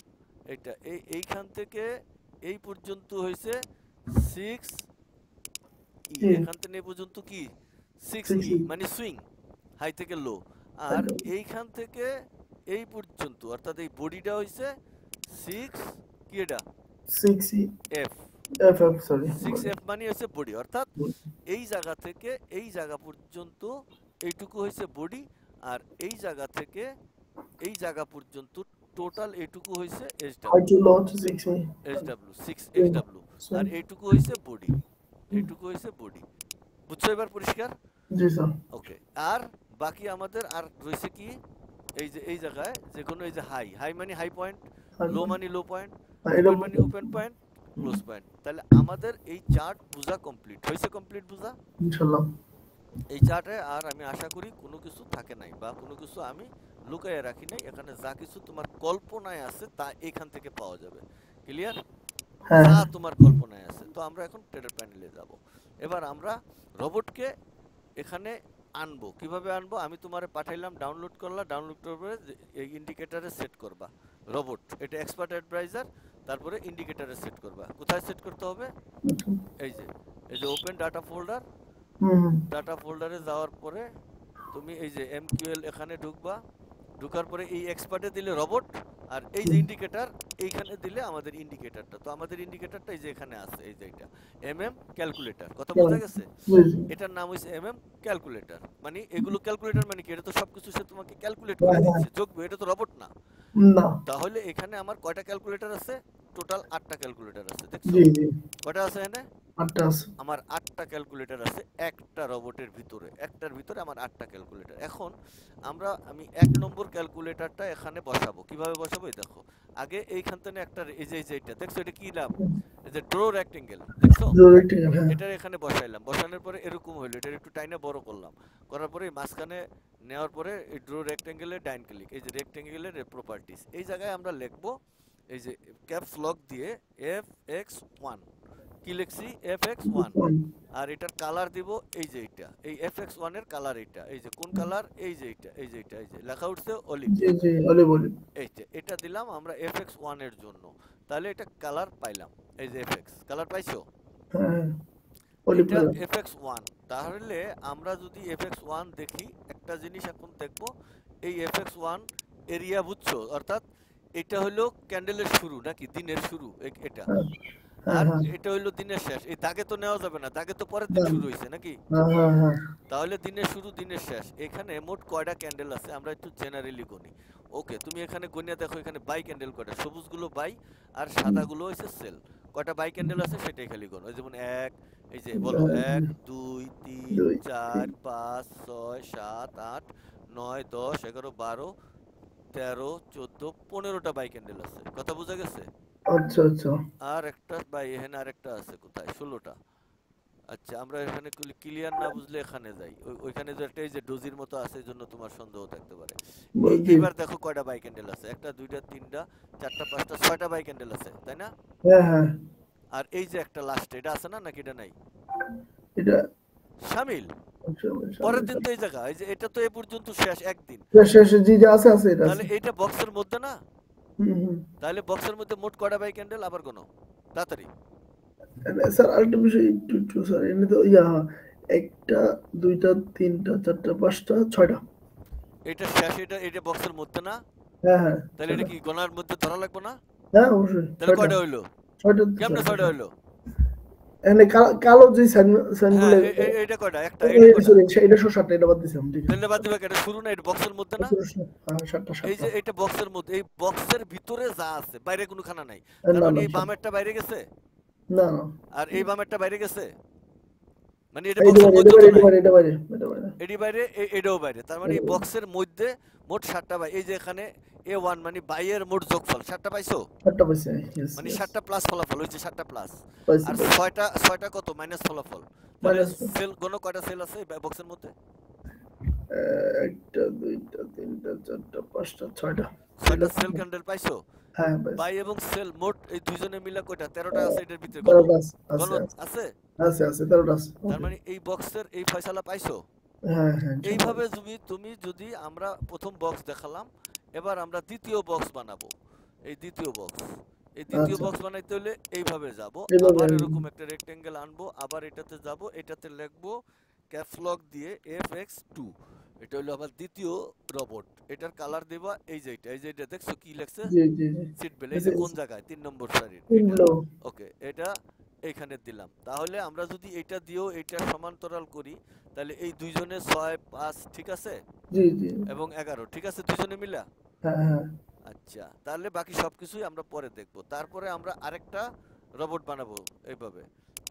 এইটা এইখান থেকে এই পর্যন্ত হইছে 6E, ই। এখান থেকে এই পর্যন্ত কি 6E 6E। মানে সুইং, হাই থেকে লো। আর এইখান থেকে এই পর্যন্ত অর্থাৎ এই বডিটা হইছে 6 কি এটা 6E। F। F F sorry. 6F মানে হচ্ছে বডি, অর্থাৎ এই জায়গা থেকে এই জায়গা পর্যন্ত এইটুকু হয়েছে বডি, আর এই জায়গা থেকে এই জায়গা পর্যন্ত টোটাল এইটুকু হয়েছে হাইট SW। হলো হচ্ছে 6E। SW 6SW। আর এইটুকু হয়েছে বডি, এইটুকু হয়েছে বডি। বুঝছো এবার পরিষ্কার? জি স্যার। ওকে, আর বাকি আমাদের আর রয়েছে কি? এই যে এই জায়গায় যে কোনো এই যে হাই, হাই মানে হাই পয়েন্ট, লো মানে লো পয়েন্ট, এটা ওপেন মানে ওপেন পয়েন্ট, ক্লোজ পয়েন্ট। তাহলে আমাদের এই চার্ট বোঝা কমপ্লিট হয়েছে, কমপ্লিট বোঝা। ইনশাল্লাহ। এই চার্টে আর আমি আশা করি কোনো কিছু থাকে নাই বা কোনো কিছু আমি লুকাইয়ে রাখি নাই, এখানে যা কিছু তোমার কল্পনায় আছে তা এখান থেকে পাওয়া যাবে। ক্লিয়ার? হ্যাঁ। যা তোমার কল্পনায় আছে। তো আমরা এখন ট্রেডার প্যানেলে যাব। এবার আমরা রোবটকে এখানে আনবো। কিভাবে আনবো? আমি তোমারে পাঠাইলাম, ডাউনলোড করলা, ডাউনলোড করে এই ইন্ডিকেটরে সেট করবা রোবট, এটা এক্সপার্ট অ্যাডভাইজার, তারপরে ইন্ডিকেটরে সেট করবা। কোথায় সেট করতে হবে? এই যে এই যে ওপেন ডাটা ফোল্ডার, হুম। ডাটা ফোল্ডারে যাওয়ার পরে তুমি এই যে MQL এখানে ঢুকবা, ঢুকার পরে এই এক্সপার্টে দিলে রোবট, আর এই যে ইন্ডিকেটর এইখানে দিলে আমাদের ইন্ডিকেটরটা। তো আমাদের ইন্ডিকেটরটা এই যে এখানে আছে, এই যে এটা ক্যালকুলেটর। কথা বোঝা গেছে? এটার নাম হইছে ক্যালকুলেটর। মানে এগুলো ক্যালকুলেটর মানে কি? এটা তো সবকিছু সে তোমাকে ক্যালকুলেট করে দিচ্ছে, যোগবে, এটা তো রোবট না। না। তাহলে এখানে আমার কয়টা ক্যালকুলেটর আছে? টোটাল 8টা ক্যালকুলেটর আছে, দেখছো? জি জি। কয়টা আছে এখানে? 8টা আছে। আমার 8টা ক্যালকুলেটর আছে একটা রোবটের ভিতরে, একটার ভিতরে আমার 8টা ক্যালকুলেটর। এখন আমি 1 নম্বর ক্যালকুলেটরটা এখানে বসাবো। কিভাবে বসাবো? এই দেখো, আগে এইখান থেকে একটা এই যে এটা দেখছো, এটা কি নাম? এই যে ড্র রেক্টেঙ্গেল, দেখছো? হ্যাঁ। এটার এখানে বসাইলাম, বসানোর পরে এরকম হইলো, এটা একটু টাইনা বড় করলাম, করার পরে মাঝখানে নেওয়ার পরে এই ড্র রেক্টেঙ্গেলের ডাইন ক্লিক, এই যে রেক্টেঙ্গেলের প্রপার্টিজ, এই জায়গায় আমরা লিখবো এই যে ক্যাপস লক দিয়ে fx1। কি লিখছি? fx1। আর এটার কালার দিব এই যে এইটা, এই fx1 এর কালার এইটা, এই যে কোন কালার? এই যে এইটা, এই যে এইটা, এই যে লেখা উঠছে অলিভ, জি জি অলিভ অলিভ। এইটা এটা দিলাম আমরা fx1 এর জন্য। তাহলে এটা কালার পাইলাম, এই যে fx কালার পাইছো, হ্যাঁ অলিভ এটা কালার। fx1। তাহলে আমরা যদি fx1 দেখি, একটা জিনিস এখন দেখব, এই fx1 এরিয়া, বুঝছো? অর্থাৎ এটা হলো ক্যান্ডেলের শুরু নাকি দিনের শুরু এটা, হ্যাঁ হ্যাঁ আর হ্যাঁ। এটা হইলো দিনের শেষ। এই দাগে তো নেওয়া যাবে না, দাগে তো পরের দিন শুরু হইছে নাকি? হ্যাঁ হ্যাঁ হ্যাঁ। তাহলে দিনের শুরু দিনের শেষ। এখানে মোট কয়টা ক্যান্ডেল আছে আমরা একটু জেনারেলি গনি। ওকে, তুমি এখানে গনিয়া দেখো, এখানে বাই ক্যান্ডেল কয়টা? সবুজগুলো বাই আর সাদাগুলো হইছে সেল। কয়টা বাই ক্যান্ডেল আছে সেটাই খালি গনো। যেমন এক, এই যে বলো 1 2 3 4 5 6 7 8 9 10 11 12 13 14 15টা বাই ক্যান্ডেল আছে। কথা বোঝা গেছে? আচ্ছা আচ্ছা। আর একটা বাই এখানে আরেকটা আছে কোথায়? 16টা। আচ্ছা আমরা এখানে ক্লিয়ার না বুঝলে এখানে যাই, ওইখানে যে একটা এই যে ডোজির মতো আছে এই জন্য তোমার সন্দেহ থাকতে পারে। জি। এইবার দেখো কয়টা বাইক হ্যান্ডেল আছে, একটা দুইটা তিনটা চারটা পাঁচটা ছয়টা বাইক হ্যান্ডেল আছে তাই না? হ্যাঁ হ্যাঁ। আর এই যে একটা লাস্ট এটা আছে না, নাকি এটা নাই? এটা শামিল শামিল পরের শামিল দিন তো এই জায়গা, এই যে এটা তো এ পর্যন্ত শেষ একদিন, শেষ, জি জি, আছে আছে, এটা তাহলে আছে। এইটা বক্সের মধ্যে না? হুম হুম। তাহলে বক্সের মধ্যে মোট কয়টা বাইক হ্যান্ডেল আবার কোনো তাড়াতাড়ি? স্যার আরেকটা বিষয়, একটু একটু স্যার, এমনি তো একটা, দুইটা, তিনটা, চারটা, পাঁচটা, ছয়টা। এটা শেষ, এটা এটা বক্সের মধ্যে না? হ্যাঁ হ্যাঁ, তাহলে এটা ছয়টা। কি গণার মধ্যে ধরা লাগবে না? হ্যাঁ অবশ্যই তাহলে ছয়টা। কয়টা হইলো? ছয়টা তো কেমনে স্যার, ছয়টা ছয়টা। হইলো? এখানে কালো যে হ্যাঁ সাইনগুলো, এইটা কয়টা, একটা এইটা কয়টা? সরি, এটা সাতটা, এটা বাদ দিছিলাম, ঠিক আছে। তাহলে বাদ দিবা, এটা শুরু না, এটা বক্সের মধ্যে না? হ্যাঁ, সাতটা এই সাতটা। যে এটা বক্সের মধ্যে, এই বক্সের ভিতরে যা আছে বাইরে কোনো খানা নাই, তার না মানে না এই বামেরটা বাইরে গেছে না না, আর এই বামেরটা বাইরে গেছে, মানে এটা এটা বক্সের বাইরে, এটা মধ্যে বাইরে, তো এটা নাই। বাইরে, এটা বাইরে, এটা বাইরে, এডি বাইরে, এটাও বাইরে, তার মানে এটা এই বাইরে। বক্সের মধ্যে মোট 7টা বাই, এই যে এখানে A1 মানে বাইয়ের মোট যোগফল 7টা পাইছো, সাতটা পাইছি, ইয়েস মানে ইয়েস। 7টা প্লাস ফলাফল হইছে 7টা প্লাস। পাইছি আর পাইছি। 6টা কত মাইনাস ফলাফল, তাহলে মাইনাস সেল কোন কয়টা সেল আছে এই বক্সের মধ্যে? একটা, দুইটা, তিনটা, চারটা, পাঁচটা, ছয়টা। 6টা ছয়টা সেল ছয়টা। ক্যান্ডেল পাইছো? হ্যাঁ পাইছি। বাই এবং সেল মোট এই দুইজনে মিলে কয়টা, 13টা আহ, আছে এটার ভিতরে, গণ তেরোটা আছে গণ আছে আছে আছে। আছে আছে, তেরোটা আছে, তার ওকে। মানে এই বক্সের এই ফয়সালা পাইছো। হ্যাঁ হ্যাঁ, ইনশাল্লাহ। এইভাবে তুমি যদি আমরা প্রথম বক্স দেখালাম, এবার আমরা দ্বিতীয় বক্স বানাবো। এই দ্বিতীয় আচ্ছা, বক্স বানাইতে হলে এইভাবে যাব, এভাবে আবার এরকম একটা রেক্টেঙ্গেল আনবো, আবার এটাতে যাব, এটাতে লিখবো ক্যাপসলক দিয়ে FX2। এটা হলো আমার দ্বিতীয় রোবট। এটার কালার দেবা এই যে এটা, এই যে এটা দেখছো কি লেখছে, জি জি জি। সিট বেল্ট, এই এসে যে কোন গেছে। জায়গায় 3 নম্বর সারির এটা। তিনগুলো। ওকে, এটা এইখানে দিলাম। তাহলে আমরা যদি এটা দিয়েও এটা সমান্তরাল করি, তাহলে এই দুইজনে 6 5 ঠিক আছে, জি জি। এবং 11 ঠিক আছে দুইজনে মিলা। হ্যাঁ হ্যাঁ। আচ্ছা তাহলে বাকি সবকিছুই আমরা পরে দেখব। তারপরে আমরা আরেকটা রোবট বানাবো এইভাবে,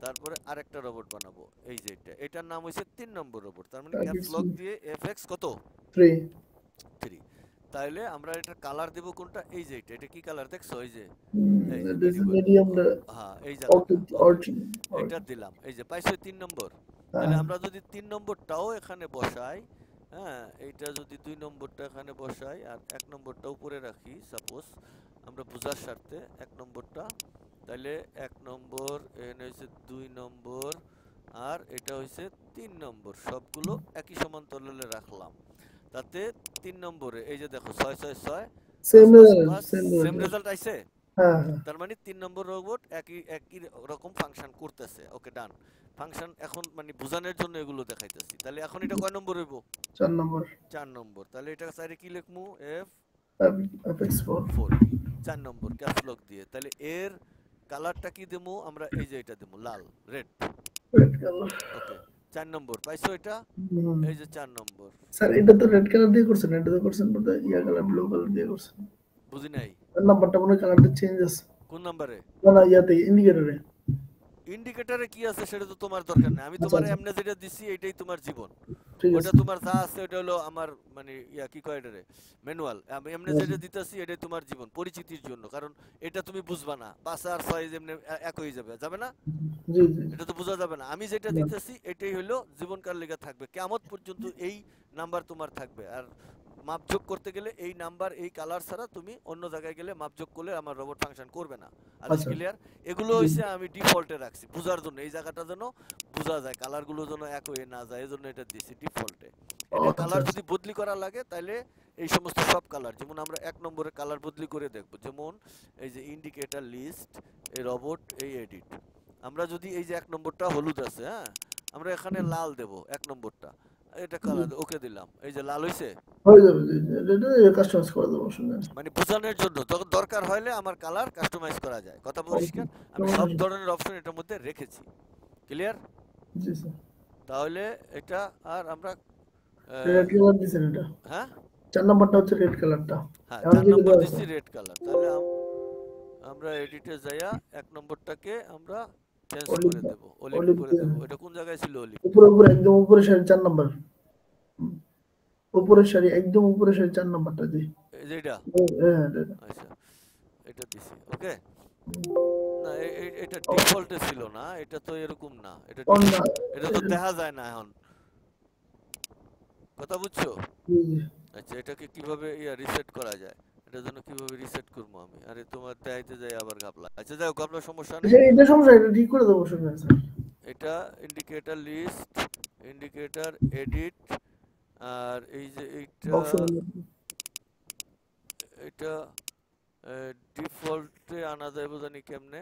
তারপরে আরেকটা রোবট বানাবো এই যে এটা, এটার নাম হইছে 3 নম্বর রোবট, তার মানে ক্যাপস টার্গেট লক দিয়ে FX কত 3। 3। তাহলে আমরা এটা কালার দেব কোনটা, এই যে এটা, এটা কি কালার দেখছো, এই যে এই যে দিস ইজ মিডিয়াম, হ্যাঁ এই জায়গাটা, ওকে অর্চিন। এটা দিলাম, এই যে পাইছো 3 নম্বর। তাহলে হ্যাঁ আমরা যদি 3 নম্বরটাও এখানে বসাই, হ্যাঁ এইটা যদি 2 নম্বরটা এখানে বসাই আর 1 নম্বরটা উপরে রাখি সাপোজ, আমরা বোঝার স্বার্থে 1 নম্বরটা, তাহলে 1 নম্বর এখানে হয়েছে 2 নম্বর আর এটা হয়েছে 3 নম্বর, সবগুলো একই সমান্তরালে রাখলাম। তাতে 3 নম্বরে এই যে দেখো 6 6 6 5 সেম 5 5 সেম সেম রেজাল্ট আইছে। হ্যাঁ হ্যাঁ। তার মানে 3 নম্বর রোবট একই একই রকম ফাংশন করতেছে। ওকে ডান। ফাংশন এখন মানে বোঝানোর জন্য এগুলো দেখাইতেছি। তাহলে এখন এটা কয় নম্বর হইব? 4 নম্বর। 4 নম্বর। তাহলে এটা সাইডে কি লিখমু? FX4। 4 4 নম্বর ক্যাপস লক দিয়ে। তাহলে এর কালারটা কি দেবো আমরা, এই যে এটা দেবো লাল, red. Red colour. Okay 4 number পাইছো এটা, এই যে 4 নম্বর। স্যার এটা তো রেড কালার দিয়ে করছেন, এটা তো করছেন বোধহয় কালার, ব্লু কালার দিয়ে করছেন। বুঝি নাই নাম্বারটা মনে হয় কালারটা চেঞ্জ আছে। কোন নাম্বারে। না না, ইন্ডিকেটরে। ইন্ডিকেটরে কি আছে সেটা তো তোমার দরকার নেই, আমি আচ্ছা তোমার আচ্ছা, এমনি যেটা দিছি এটাই তোমার জীবন। ঠিক ওটা আছে। তোমার যা আছে ওটা হলো আমার মানে কি কয় এটারে, ম্যানুয়াল। আমি এমনি যেটা দিতেছি এটাই তোমার জীবন পরিচিতির জন্য, কারণ এটা তুমি বুঝবা না, 5 আর 6 এমনি এক হয়ে যাবে, যাবে না, জি জি। এটা তো বোঝা যাবে না। আমি যেটা না, দিতেছি এটাই হলো জীবনকাল লেগে থাকবে, কিয়ামত পর্যন্ত এই নাম্বার তোমার থাকবে। আর মাপযোগ করতে গেলে এই নাম্বার এই কালার ছাড়া তুমি অন্য জায়গায় গেলে মাপযোগ করলে আমার রোবট ফাংশন করবে না। আদেশ আচ্ছা, ক্লিয়ার। এগুলো জি হইছে আমি ডিফল্টে রাখছি বোঝার জন্য, এই জায়গাটা যেন বোঝা যায়, কালারগুলো যেন এক হয়ে না যায়, এজন্য এটা দিছি ডিফল্টে। এটা আচ্ছা কালার আচ্ছা। যদি বদলি করা লাগে তাহলে এই সমস্ত সব কালার, যেমন আমরা 1 নম্বরে কালার বদলি করে দেখব, যেমন এই যে ইন্ডিকেটর লিস্ট, এই রোবট, এই এডিট। আমরা যদি এই যে 1 নম্বরটা হলুদ আছে, হ্যাঁ আমরা এখানে লাল দেব 1 নম্বরটা, এটা জি, কালার ওকে দিলাম, এই যে লাল হইছে। হয়ে যাবে, জি জি, এটা কাস্টমাইজ করে দেবো, অসুবিধা নেই। মানে বোঝানোর জন্য যখন দরকার হলে আমার কালার কাস্টমাইজ করা যায়, কথা ওকে, পরিষ্কার। আমি সব ধরনের অপশন এটার মধ্যে রেখেছি, ক্লিয়ার। জি স্যার। তাহলে এটা আর আমরা রেড কালার দিছেন এটা। হ্যাঁ 4 নাম্বারটা হচ্ছে রেড কালারটা। হ্যাঁ এখন 4 কি নম্বর দেওয়া আছে? দিচ্ছি রেড কালার। তাহলে আমরা এডিটে যাইয়া 1 নম্বরটাকে আমরা চেঞ্জ অলিভ, করে দেব, অলিভ অলিভ করে দেব। এটা কোন জায়গায় ছিল অলিভটা? উপরে উপরে, একদম উপরে সারি 4 নাম্বার। উপরের সারি, একদম উপরের সারি 4 নাম্বারটা জি। এই যে এটা, হ্যাঁ হ্যাঁ, এটা। আচ্ছা এটা দিছি, ওকে। না এটা ডিফল্টে ছিল না, এটা তো এরকম না, এটা অন না, এটা তো দেখা যায় না এখন, কথা বুঝছো? জি, জি। আচ্ছা, এটাকে কিভাবে রিসেট করা যায়, এটার জন্য কিভাবে রিসেট করবো আমি? আরে তোমার দেখাইতে যাই আবার ঘাবলা। আচ্ছা যাই হোক, ঘাবলা সমস্যা নেই। এটা সমস্যা, এটা ঠিক করে দেবো সমস্যা নেই, স্যার। এটা ইন্ডিকেটর লিস্ট, ইন্ডিকেটর এডিট, আর এই যে এইটা, বক্স এটা ডিফল্টে আনা যাবে জানি কেমনে।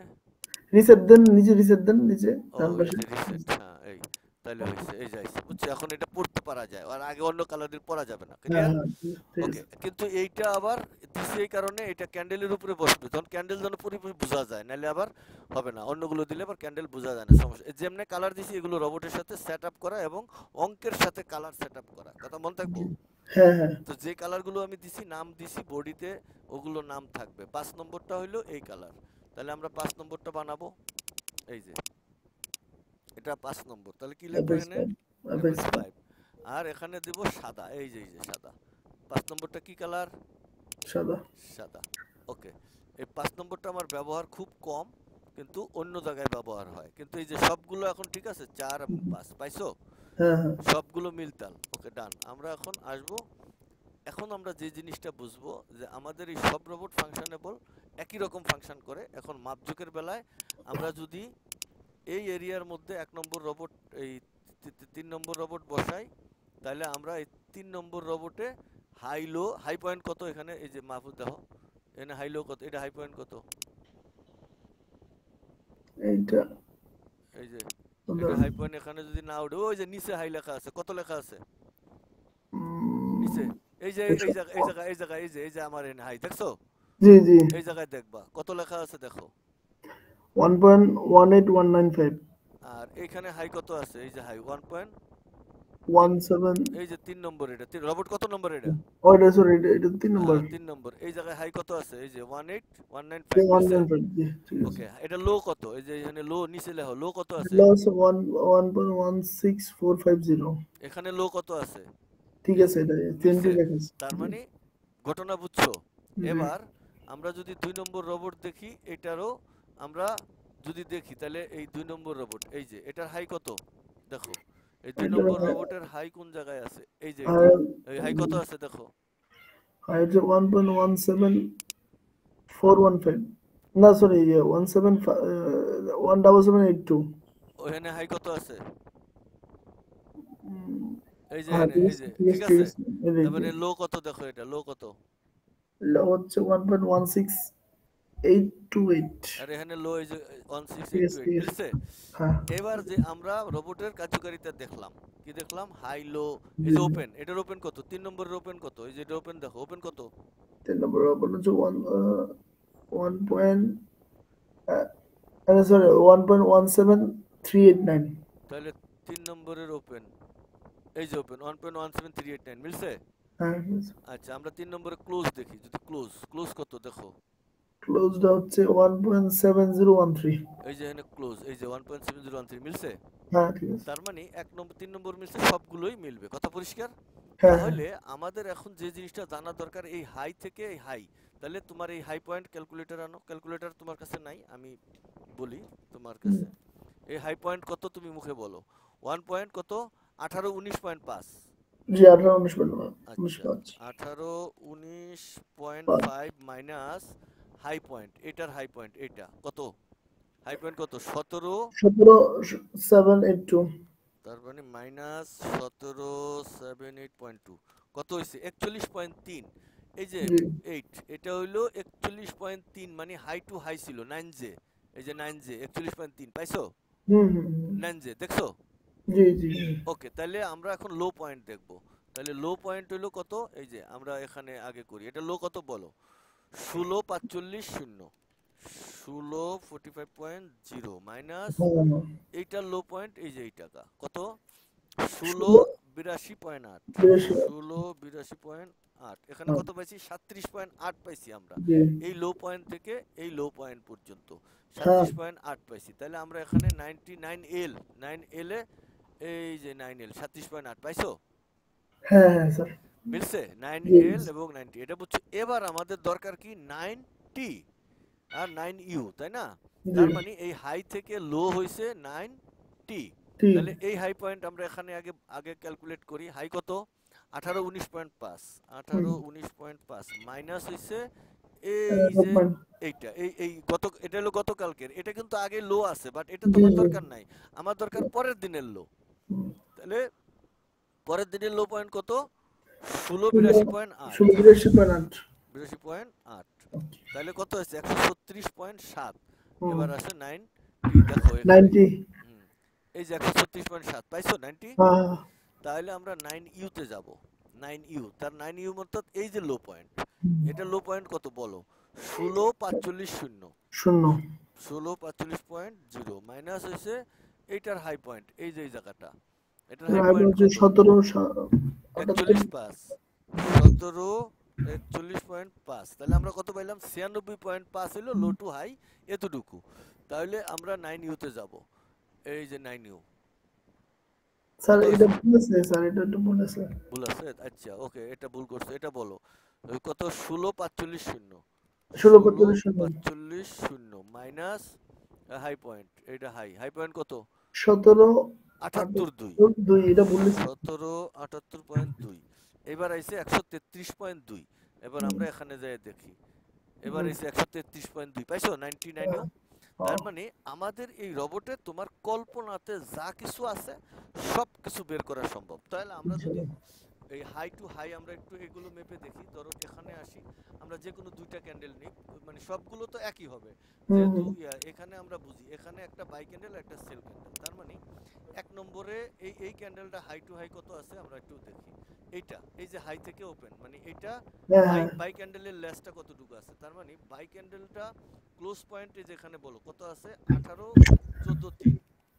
রিসেট দেন, নিচে রিসেট দেন, নিচে ও ডান এই পাশে। যে রিসেট, হ্যাঁ এই তাহলে হয়েছে, এই যাইছে, বুঝছি এখন এটা পড়তে পারা যায়, আর আগে অন্য কালারের পড়া যাবে না, হ্যাঁ, ক্লিয়ার? হ্যাঁ, ঠিক ওকে, আছে। কিন্তু এইটা আবার দিছি এই কারণে, এটা ক্যান্ডেলের উপরে বসবে, তখন ক্যান্ডেল যেন পুরোপুরি বোঝা যায়, নাহলে আবার হবে না, অন্যগুলো দিলে আবার ক্যান্ডেল বোঝা যায় না, সমস্যা। যেমনে কালার দিছি এগুলো রোবটের সাথে সেট আপ করা এবং অঙ্কের সাথে কালার সেট আপ করা, কথা মনে থাকবো? হ্যাঁ, হ্যাঁ। তো যে কালারগুলো আমি দিছি, নাম দিছি বডিতে, ওগুলো নাম থাকবে। 5 নম্বরটা হইলো এই কালার, তাহলে আমরা 5 নম্বরটা বানাবো। এই যে এটা 5 নম্বর, তাহলে কি লিখবো অ্যাপেক্স এখানে? Five, apex apex five, 5। আর এখানে দেব সাদা, এই যে সাদা। 5 নম্বরটা কি কালার? সাদা। সাদা। ওকে, এই 5 নম্বরটা আমার ব্যবহার খুব কম, কিন্তু অন্য জায়গায় ব্যবহার হয়, কিন্তু এই যে সবগুলো এখন ঠিক আছে, 4 এবং 5 পাইছো, হ্যাঁ, হ্যাঁ। সবগুলো মিলতাল। ওকে ডান। আমরা এখন আসবো, এখন আমরা যে জিনিসটা বুঝবো যে আমাদের এই সব রোবট ফাংশনেবল, একই রকম ফাংশন করে। এখন মাপজোকের বেলায় আমরা যদি এই এরিয়ার মধ্যে 1 নম্বর রোবট, এই 3 নম্বর রোবট বসাই, তাহলে আমরা এই 3 নম্বর রোবটে হাই পয়েন্ট কত এখানে, এই যে মাহফুজ দেখো এখানে হাই লো কত, এটা হাই পয়েন্ট কত, এইটা এই যে এটা হাই পয়েন্ট, এখানে যদি না উঠে, ওই যে নিচে হাই লেখা আছে, কত লেখা আছে নিচে, এই যে এই জায়গা এই জায়গা এই জায়গা, এই যে আমার এখানে হাই দেখছো, জি, জি। এই জায়গায় দেখবা কত লেখা আছে দেখো। 1.18195, আর এখানে হাই কত আছে, এই যে হাই 1. 17। এই যে 3 নম্বর, এটা রোবট কত নম্বর এটা? ওইটা সরি, এটা 3 নম্বর। 3 নম্বর। এই জায়গায় হাই কত আছে, এই যে 18195, মিলছে? 195, জি, ঠিক আছে। ওকে, এটা লো কত, এই যে এখানে লো নিচে লেখো, লো কত আছে? এটা হচ্ছে 1.16450। এখানে লো কত আছে? ঠিক আছে, এটা 20 মিলছে? লেখা আছে। তার জি, মানে ঘটনা বুঝছো? জি। এবার আমরা যদি 2 নম্বর রোবট দেখি, এটারও আমরা যদি দেখি, তাহলে এই 2 নম্বর রোবট, এই যে এটার হাই কত দেখো, এই 2 এটা নম্বর রোবটের হাই কোন জায়গায় আছে, এই যে এটা, আর এই হাই কত আছে দেখো। আর হচ্ছে 1.17415, না সরি, 17782। ওখানে হাই কত আছে, এই যে হ্যাঁ, এখানে, ঠিক এই আছে, যে ঠিক ঠিক আছে, ঠিক আছে। আছে। এই যে, তারপরে লো কত দেখো, এটা লো কত, এটা হচ্ছে 1.16828। আর এখানে লো এই যে ঠিক আছে, 16828, ঠিক আছে। মিলছে? হ্যাঁ, এবার যে আমরা রোবটের কার্যকারিতা দেখলাম, কি দেখলাম, হাই লো, এই জি, যে জি। ওপেন, এটার ওপেন কত, 3 নম্বরের ওপেন কত, এই যে এটা ওপেন দেখো, ওপেন কত? 10 নম্বর আপনার হচ্ছে 1 পয়েন্ট, সরি, 1.17389। তাহলে 3 নম্বরের ওপেন, এই যে ওপেন 1.17389, মিলছে? হ্যাঁ, ঠিক আছে। আচ্ছা, আমরা 3 নম্বরে ক্লোজ দেখি, যদি ক্লোজ কত দেখো, ক্লোজটা হচ্ছে 1.7013। এই যে এখানে ক্লোজ, এই যে 1.7013, মিলছে? হ্যাঁ, ঠিক আছে। তার মানে 1 নম্বর 3 নম্বর মিলছে, সবগুলোই মিলবে, কথা পরিষ্কার? হ্যাঁ, হ্যাঁ। তাহলে আমাদের এখন যে জিনিসটা জানা দরকার, এই হাই থেকে এই হাই, তাহলে তোমার এই হাই পয়েন্ট ক্যালকুলেটর আনো, ক্যালকুলেটর তোমার কাছে নাই, আমি বলি তোমার হুম। কাছে, এই হাই পয়েন্ট কত তুমি মুখে বলো, 1 পয়েন্ট কত, 18 19.5। জি, 18 19 বললাম, আচ্ছা, 19 5। 18 19.5 মাইনাস হাই পয়েন্ট, এটার হাই পয়েন্ট এটা কত, হাই পয়েন্ট কত, 17, 17782। তার মানে মাইনাস 17 7 8.2, কত হয়েছে, 41.3। এই যে জি। 8, এটা হইলো 41.3, মানে হাই টু হাই ছিল 9 জে, এই যে 9 জে 41.3 পাইছো, হুম, হুম, হুম। 9 জে দেখছো? জি, জি, জি। ওকে, তাহলে আমরা এখন লো পয়েন্ট দেখব। তাহলে লো পয়েন্ট হইলো কত, এই যে আমরা এখানে আগে করি, এটা লো কত বলো, 16 45 0, 16 45.0 মাইনাস হ্যাঁ, এইটার লো পয়েন্ট, এই যে এই টাকা কত, 16 82.8, 82। 16 82.8, এখানে হ্যাঁ, কত পাইছি, 37.8 পাইছি আমরা, জি। এই লো পয়েন্ট থেকে এই লো পয়েন্ট পর্যন্ত হ্যাঁ, 37.8 পাইছি। তাহলে আমরা এখানে 99L, 9L এ, এই যে 9L 37.8 পাইছো, হ্যাঁ, হ্যাঁ, স্যার। মিলছে? জি, 9L এবং 90, এটা বুঝছো? এবার আমাদের দরকার কি, 9T, আর 9u, তাই না? জি তার মানে এই হাই থেকে লো হইছে 9t। টি তাহলে এই হাই পয়েন্ট আমরা এখানে আগে আগে ক্যালকুলেট করি। হাই কত? 18 19.5, হুম 18 19.5 মাইনাস হইছে এই যে রোববার এইটা, এই গত, এটা হলো গতকালকের। এটা কিন্তু আগে লো আছে, বাট এটা জি তোমার জি দরকার নাই। আমার দরকার পরের দিনের লো। হুম, তাহলে পরের দিনের লো পয়েন্ট কত? 16 ষোলো 82.8, 16 82.8 82.8। তাহলে কত হয়েছে? 136.7। হুম এবার আসে 9t, দেখো এখানে। 90 হুম, এই যে 136.7 পাইছো 90। হ্যাঁ তাহলে আমরা 9u তে যাব। 9u, তার 9u অর্থাৎ এই যে লো পয়েন্ট, এটা লো পয়েন্ট কত বলো? 16 45 0। শূন্য 16 45.0 মাইনাস হয়েছে এইটার হাই পয়েন্ট, এই যে এই জায়গাটা, এটার হাই রাইট পয়েন্ট হচ্ছে কত? 17 41.5। 17 41.5। তাহলে আমরা কত পাইলাম? 96.5 হলো লো টু হাই, এতটুকু। তাহলে আমরা 9u তে যাব। এই যে 9u স্যার কত এটা হয়েছে? ভুল আছে স্যার এটা একটু ভুল আছে ভুল আছে? আচ্ছা, ওকে, এটা ভুল করছো, এটা বলো। ওই কত? 16 45 0। 16 ষোলো 45 শূন্য পাঁচচল্লিশ শূন্য মাইনাস হাই পয়েন্ট, এইটা হাই, হাই পয়েন্ট কত? 17 78.2। 2 এটা ভুল আছে 17 78.2। এবার আইছে 133.2। এবার আমরা এখানে যাই দেখি। এবার এসে 133.2 পাইছো 99ও। তার মানে আমাদের এই রোবটে তোমার কল্পনাতে যা কিছু আছে সব কিছু বের করা সম্ভব। তাহলে আমরা যদি এই হাই টু হাই আমরা একটু এগুলো মেপে দেখি, ধরো এখানে আসি, আমরা যে কোনো দুইটা ক্যান্ডেল নিই, মানে সবগুলো তো একই হবে, যেহেতু এখানে আমরা বুঝি এখানে একটা বাই ক্যান্ডেল একটা সেল ক্যান্ডেল। তার মানে এক নম্বরে এই ক্যান্ডেলটা হাই টু হাই কত আছে আমরা একটু দেখি। এইটা, এই যে হাই থেকে ওপেন, মানে এইটা হ্যাঁ বাই হ্যাঁ বাই ক্যান্ডেলের লেসটা কতটুকু আছে? তার মানে বাই ক্যান্ডেলটা ক্লোজ পয়েন্টে যেখানে বলো কত আছে? 18 14 3।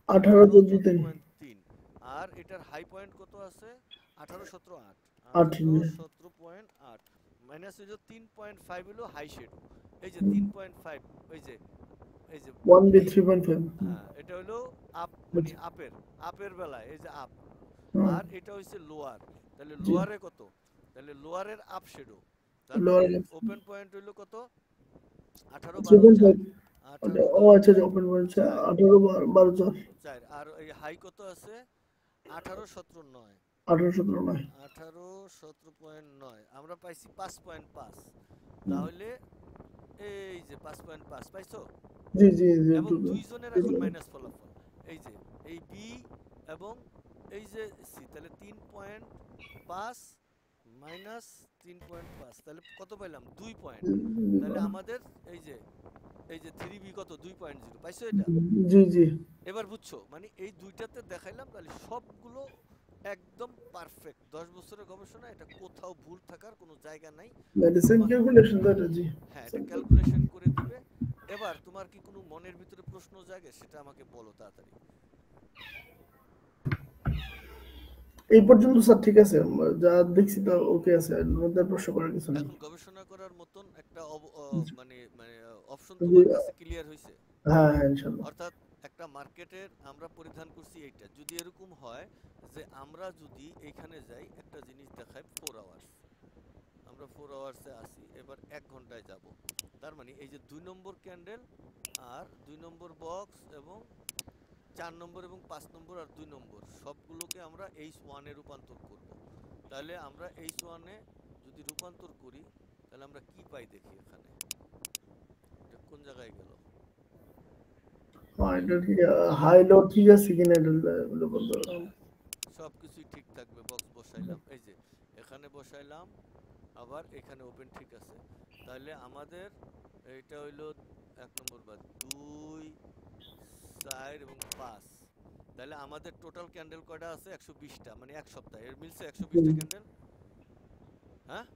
18 18 14 3 14.3। আর এটার হাই পয়েন্ট কত আছে? 18 17 8। 8 18 17.8 মাইনাস হইলো 3.5 হলো হাই শেডো। এই যে 3.5, এই যে এই যে 1 এই 3.5 হ্যাঁ, এটা হলো আপ, মানে আপের আপের বেলায় এই যে আপ। আর এটা হইছে লোয়ার। তাহলে জি লোয়ারে কত? তাহলে লোয়ারের আপ শেডো। তার মানে লোয়ার ওপেন পয়েন্ট হইলো কত? 18 12 4। 3.5 18 ও 12 আচ্ছা ওপেন বলছে 4 18 12 4। আর এই হাই কত আছে? 18 17 9। 18 17 নয় 18 17.9 আমরা পাইছি 5.5। তাহলে এই যে 5.5 পাইছো। জি জি জি এবং একটু দুইজনের এখন মাইনাস ফলাফল। এই যে এই বি এবং এই যে সি, তাহলে 3.5 মাইনাস 3.5, তাহলে কত পাইলাম? 2 পয়েন্ট। তাহলে আমাদের এই যে 3বি কত? 2.0 পাইছো এটা। জি জি এবার বুঝছো, মানে এই দুইটাতে দেখাইলাম, তাহলে সবগুলো একদম পারফেক্ট। 10 বছরের গবেষণা, এটা কোথাও ভুল থাকার কোনো জায়গা নাই। মেডিসিন তোমার, ক্যালকুলেশন দাদা জি হ্যাঁ, এটা ক্যালকুলেশন করে দিবে। এবার তোমার কি কোনো মনের ভিতরে প্রশ্ন জাগে সেটা আমাকে বলো তাড়াতাড়ি। এই পর্যন্ত স্যার ঠিক আছে যা দেখছি তো ওকে আছে মধ্যে প্রশ্ন করার কিছু নেই এখন গবেষণা করার মতন একটা মানে মানে অপশন জি তোমার কাছে ক্লিয়ার হয়েছে। হ্যাঁ হ্যাঁ ইনশাল্লাহ অর্থাৎ একটা মার্কেটের আমরা পরিধান করছি এইটা। যদি এরকম হয় যে আমরা যদি এইখানে যাই, একটা জিনিস দেখায় 4 আওয়ার্স, আমরা 4 আওয়ার্সে আসি, এবার 1 ঘন্টায় যাব। তার মানে এই যে 2 নম্বর ক্যান্ডেল আর 2 নম্বর বক্স এবং 4 নম্বর এবং 5 নম্বর আর 2 নম্বর সবগুলোকে আমরা H1 এ রূপান্তর করব। তাহলে আমরা H1 এ যদি রূপান্তর করি, তাহলে আমরা কি পাই দেখি এখানে। এটা কোন জায়গায় গেল? হ্যাঁ এটা কি হাই লো ঠিক আছে কিনা এটা বলতে পারলাম হ্যাঁ, সবকিছুই ঠিক থাকবে। বক্স বসাইলাম, এই যে এখানে বসাইলাম, আবার এখানে ওপেন ঠিক আছে। তাহলে আমাদের এইটা হইলো 1 নম্বর বা 2 4 এবং 5। তাহলে আমাদের টোটাল ক্যান্ডেল কয়টা আছে? 120টা, মানে এক সপ্তাহ এর মিলছে 120টা ক্যান্ডেল। হ্যাঁ,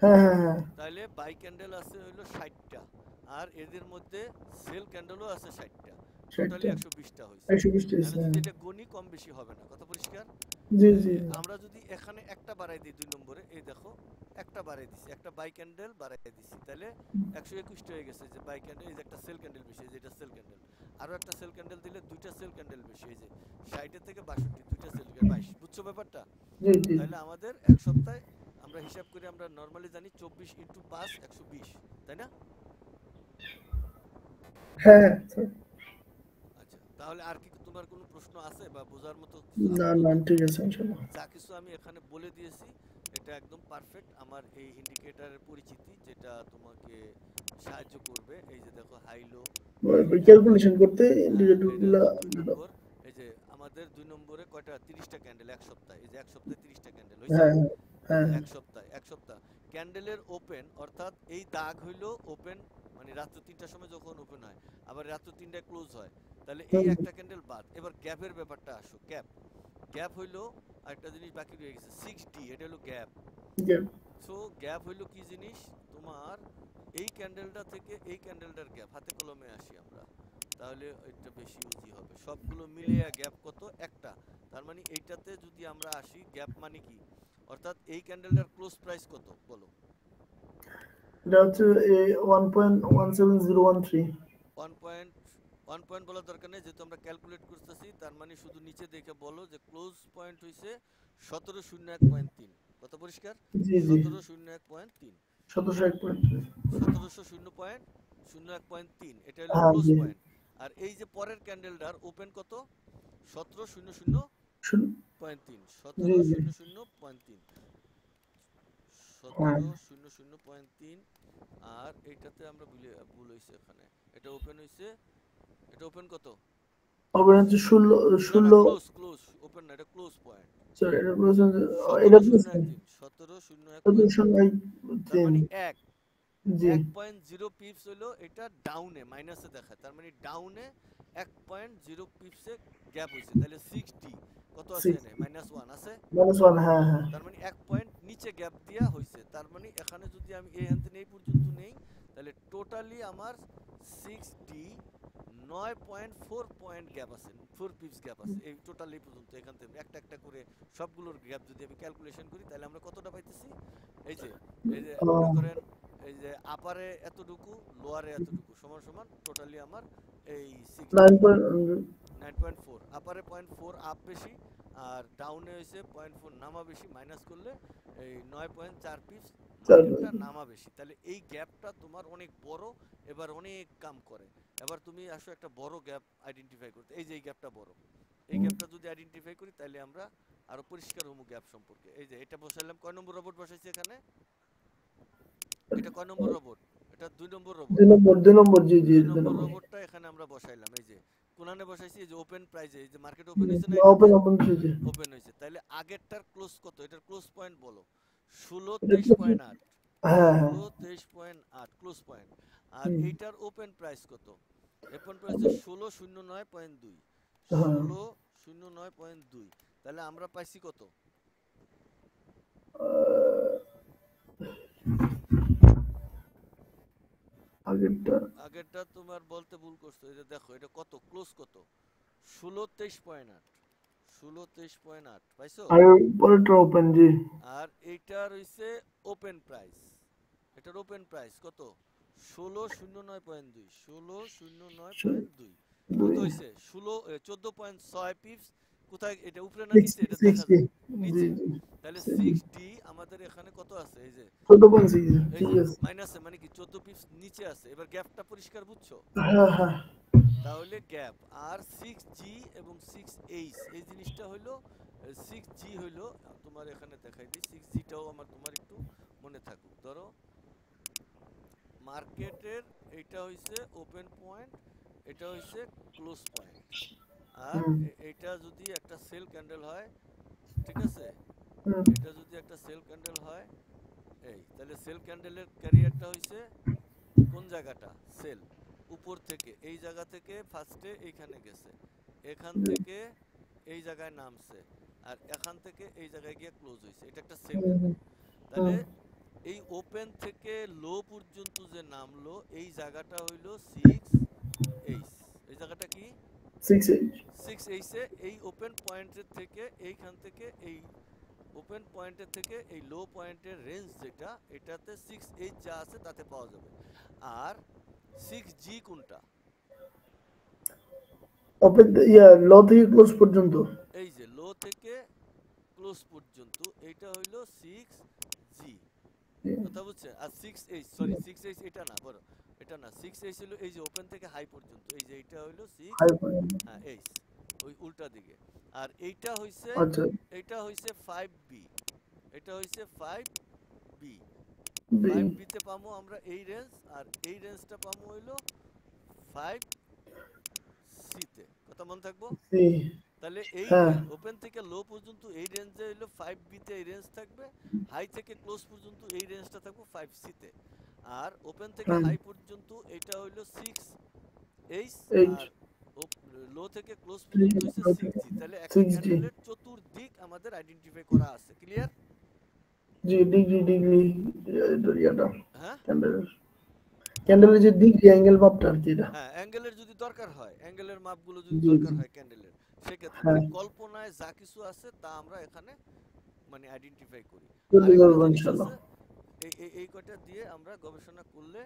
হ্যাঁ হ্যাঁ হ্যাঁ তাহলে বাই ক্যান্ডেল আছে হইলো 60টা, আর এদের মধ্যে সেল ক্যান্ডেলও আছে 60টা। টোটালি 60টা 120টা হইছে। 120 তাহলে যদি এটা গণি, কম বেশি হবে না, কথা পরিষ্কার। জি জি আমরা যদি এখানে একটা বাড়াই দিই 2 নম্বরে, এই দেখো একটা বাড়াই দিছি, একটা বাই ক্যান্ডেল বাড়াই দিছি, তাহলে 121 হয়ে গেছে। যে বাই ক্যান্ডেল, এই যে একটা সেল ক্যান্ডেল বেশি, এই যে এটা সেল ক্যান্ডেল, আরো একটা সেল ক্যান্ডেল দিলে দুইটা সেল ক্যান্ডেল বেশি, এই যে 60 থেকে 62, দুইটা সেল ক্যান্ডেল 22। বুঝছো ব্যাপারটা? জি জি তাহলে আমাদের এক সপ্তাহে আমরা হিসাব করি, আমরা নরমালি জানি 24 × 5 120, তাই না? হ্যাঁ স্যার। আচ্ছা, তাহলে আর কি তোমার কোনো প্রশ্ন আছে বা বোঝার মতো কিছু না না আপাতত? ঠিক আছে ইনশাল্লাহ। যা কিছু আমি এখানে বলে দিয়েছি এটা একদম পারফেক্ট। আমার এই ইন্ডিকেটরের পরিচিতি যেটা তোমাকে সাহায্য করবে। এই যে দেখো হাই লো, এটা হলো, ক্যালকুলেশন করতে হ্যাঁ ইন্ডিকেটর এটা গুলা। হলো 2 নম্বর। এই যে আমাদের 2 নম্বরে কয়টা 30টা ক্যান্ডেল এক সপ্তাহে। এই যে এক সপ্তাহে 30টা ক্যান্ডেল হইছে। হ্যাঁ এই হ্যাঁ যে হ্যাঁ। এক সপ্তাহ ক্যান্ডেলের ওপেন, অর্থাৎ এই দাগ হইলো ওপেন, মানে রাত্র 3টার সময় যখন ওপেন হয় আবার রাত্র 3টায় ক্লোজ হয়, তাহলে এই হুম, একটা ক্যান্ডেল বাদ। এবার গ্যাপের ব্যাপারটা আসো। গ্যাপ, গ্যাপ হইলো আরেকটা জিনিস বাকি রয়ে গেছে 6D, এটা হলো গ্যাপ। জি, সো গ্যাপ হইলো কি জিনিস, তোমার এই ক্যান্ডেলটা থেকে এই ক্যান্ডেলটার গ্যাপ, হাতে কলমে আসি আমরা, তাহলে এটা বেশি ইজি হবে। সবগুলো মিলে গ্যাপ কত একটা, তার মানে এইটাতে যদি আমরা আসি গ্যাপ মানে কি, অর্থাৎ এই ক্যান্ডেলটার ক্লোজ প্রাইস কত বলো। এটা হচ্ছে 1.17013। 1 পয়েন্ট বলার দরকার নেই, যেহেতু আমরা ক্যালকুলেট করতেছি, তার মানে শুধু নিচে দেখে বলো যে ক্লোজ পয়েন্ট হইছে 1701.3। কত পরিষ্কার? জি জি। 1701.3। 1701 1700.01.3 এটা হলো হ্যাঁ ক্লোজ জি। পয়েন্ট। আর এই যে পরের ক্যান্ডেলটার ওপেন কত, 1700.3। জি জি। 1700.3, হ্যাঁ 1700.3। আর এইটাতে আমরা ভুল হইছে এখানে, এটা ওপেন হইছে, এটা ওপেন কত, হবে হচ্ছে 16 না না 16। ক্লোজ ওপেন না, এটা ক্লোজ পয়েন্ট। সরি এটা বলেছেন যে এটা সতেরো শূন্য বলেছেন এক তিন 1701.3, তার 1701. মানে এক জি 1.0 পিপস হইলো এটা ডাউনে, মাইনাসে দেখায়, তার মানে ডাউনে 1.0 পিপসে গ্যাপ হইছে, তাহলে 6D কত আছে, 6 এনে -1 আছে, -1 হ্যাঁ হ্যাঁ। তার মানে 1 পয়েন্ট নিচে গ্যাপ দিয়া হইছে। তার মানে এখানে যদি আমি এই হাতে এই পর্যন্ত নেই, তাহলে টোটালি আমার 6D 9.4 পয়েন্ট গ্যাপ আছে, 4 পিপস গ্যাপ আছে এই টোটাল এই পর্যন্ত। এখান থেকে একটা একটা করে সবগুলোর গ্যাপ যদি আমি ক্যালকুলেশন করি, তাহলে আমরা কতটা পাইতেছি, এই যে মনে করেন এই যে আপারে এতটুকু, লোয়ারে এতটুকু, সমান সমান টোটালি আমার এই 6D 9.4। আপারে 0.4 আপ বেশি, আর ডাউনে হয়েছে 0.4 নামা বেশি, মাইনাস করলে এই 9.4 পিস মার্কেটটা নামা বেশি। তাহলে এই গ্যাপটা তোমার অনেক বড়, এবার অনেক কাম করে। এবার তুমি আসো একটা বড় গ্যাপ আইডেন্টিফাই করতে, এই যে এই গ্যাপটা বড়, এই গ্যাপটা যদি আইডেন্টিফাই করি তাহলে আমরা আরো পরিষ্কার হবো গ্যাপ সম্পর্কে। এই যে এটা বসাইলাম, কয় নম্বর রোবট বসাইছি এখানে, এটা কয় নম্বর রোবট, এটা 2 নম্বর রোবট। 2 নম্বর জি জি 2 2 নম্বর নম্বর। রোবটটা এখানে আমরা বসাইলাম, এই যে কোনানে বসাইছি, এই যে ওপেন প্রাইজে, এই যে মার্কেট ওপেন হইছে না, এটাতে ওপেন ওপেন জি জি। ওপেন হইছে, তাহলে আগেরটার ক্লোজ কত, এটার ক্লোজ পয়েন্ট বলো, এটা তো 1623.8, হ্যাঁ হ্যাঁ। 1623.8 ক্লোজ পয়েন্ট। আর হুম, এইটার ওপেন প্রাইস কত, ওপেন প্রাইস হচ্ছে 1609.2, হ্যাঁ 1609.2, তাহলে আমরা পাইছি কত, আগেরটা। আগেরটা তোমার বলতে ভুল করছো, এই যে দেখো এটা কত, ক্লোজ কত, 1623.8, 1623.8 পাইছো। আর পরেরটা ওপেন জি। আর এইটার হইছে ওপেন প্রাইস, এটার ওপেন প্রাইস কত, 1609.2, 1609.2 কত 2 হইছে, 14.6 পিপস। কোথায় এটা, উপরে না 6 নিচে, এটা দেখা 60 যায় জি নিচে। জি। তাহলে 6D আমাদের এখানে কত আছে, এই যে 14.6 এই ঠিক যে আছে। মাইনাসে, মানে কি 14 পিপস নিচে আছে। এবার গ্যাপটা পরিষ্কার বুঝছো, হ্যাঁ হ্যাঁ। তাহলে গ্যাপ আর 6G এবং 6H এই জিনিসটা হইলো, 6G হইলো তোমার, এখানে দেখাই দিই, 6Gটাও আমার তোমার একটু মনে থাকুক। ধরো মার্কেটের এইটা হইছে ওপেন পয়েন্ট, এটা হইছে ক্লোজ পয়েন্ট। আর হুম এইটা যদি একটা সেল ক্যান্ডেল হয়, ঠিক আছে, হুম এটা যদি একটা সেল ক্যান্ডেল হয়, এই তাহলে সেল ক্যান্ডেলের ক্যারিয়ারটা হইছে কোন জায়গাটা, সেল, উপর থেকে এই জায়গা থেকে ফার্স্টে এইখানে গেছে, এখান থেকে এই জায়গায় নামছে, আর এখান থেকে এই জায়গায় গিয়ে ক্লোজ হইছে, এটা একটা সেল হুম ক্যান্ডেল। হুম, তাহলে এই ওপেন থেকে লো পর্যন্ত যে নামলো এই জায়গাটা হইলো 6H, এই জায়গাটা কি 6 6H এ, এই ওপেন পয়েন্টের থেকে এইখান থেকে এই ওপেন পয়েন্টের থেকে এই লো পয়েন্টের রেঞ্জ যেটা, এটাতে 6H যা আছে তাতে পাওয়া যাবে। আর 6G কোনটা, ওপেন ল থেকে ক্লোজ পর্যন্ত। এই যে লো থেকে ক্লোজ পর্যন্ত, এইটা হইলো 6G, কথা বুঝছেন। আর 6H, সরি 6H এটা না, বড় এটা না 6H হলো এই যে ওপেন থেকে হাই পর্যন্ত, এই যে এটা হইলো 6 হাই পয়েন্ট। হ্যাঁ এইচ, ওই উল্টা দিকে। আর আচ্ছা, এইটা হইছে 5B, এটা হইছে 5B। বি, 5B তে পামু আমরা এই রেঞ্জ, আর এই রেঞ্জটা পামু হইলো 5C তে। কথা মনে থাকবো? সি। তাহলে এই হ্যাঁ, ওপেন থেকে লো পর্যন্ত এই রেঞ্জে হইলো 5B তে এই রেঞ্জ থাকবে, হাই থেকে ক্লোজ পর্যন্ত এই রেঞ্জটা থাকবে 5C তে। আর ওপেন থেকে হ্যাঁ, হাই পর্যন্ত এটা হইলো 6H, এইচ, আর লো থেকে ক্লোজ পর্যন্ত হইছে 6G। তাহলে একটা 6 ডি। ক্যান্ডেলের চতুর্দিক আমাদের আইডেন্টিফাই করা আছে। ক্লিয়ার? জি, ডিগ্রি ডিগ্রি ইয়াটা হ্যাঁ ক্যান্ডেলের, ক্যান্ডেলের যে ডিগ্রি অ্যাঙ্গেল মাপটা আর কি এটা। হ্যাঁ, অ্যাঙ্গেলের যদি দরকার হয়, অ্যাঙ্গেলের মাপগুলো যদি জি দরকার জি, হয় ক্যান্ডেলের, সেক্ষেত্রে হ্যাঁ, মানে কল্পনায় যা কিছু আছে তা আমরা এখানে মানে আইডেন্টিফাই করি। তুলে আরেকটা ধরবো জিনিস ইনশাল্লাহ। আছে, এই কয়টা দিয়ে আমরা গবেষণা করলে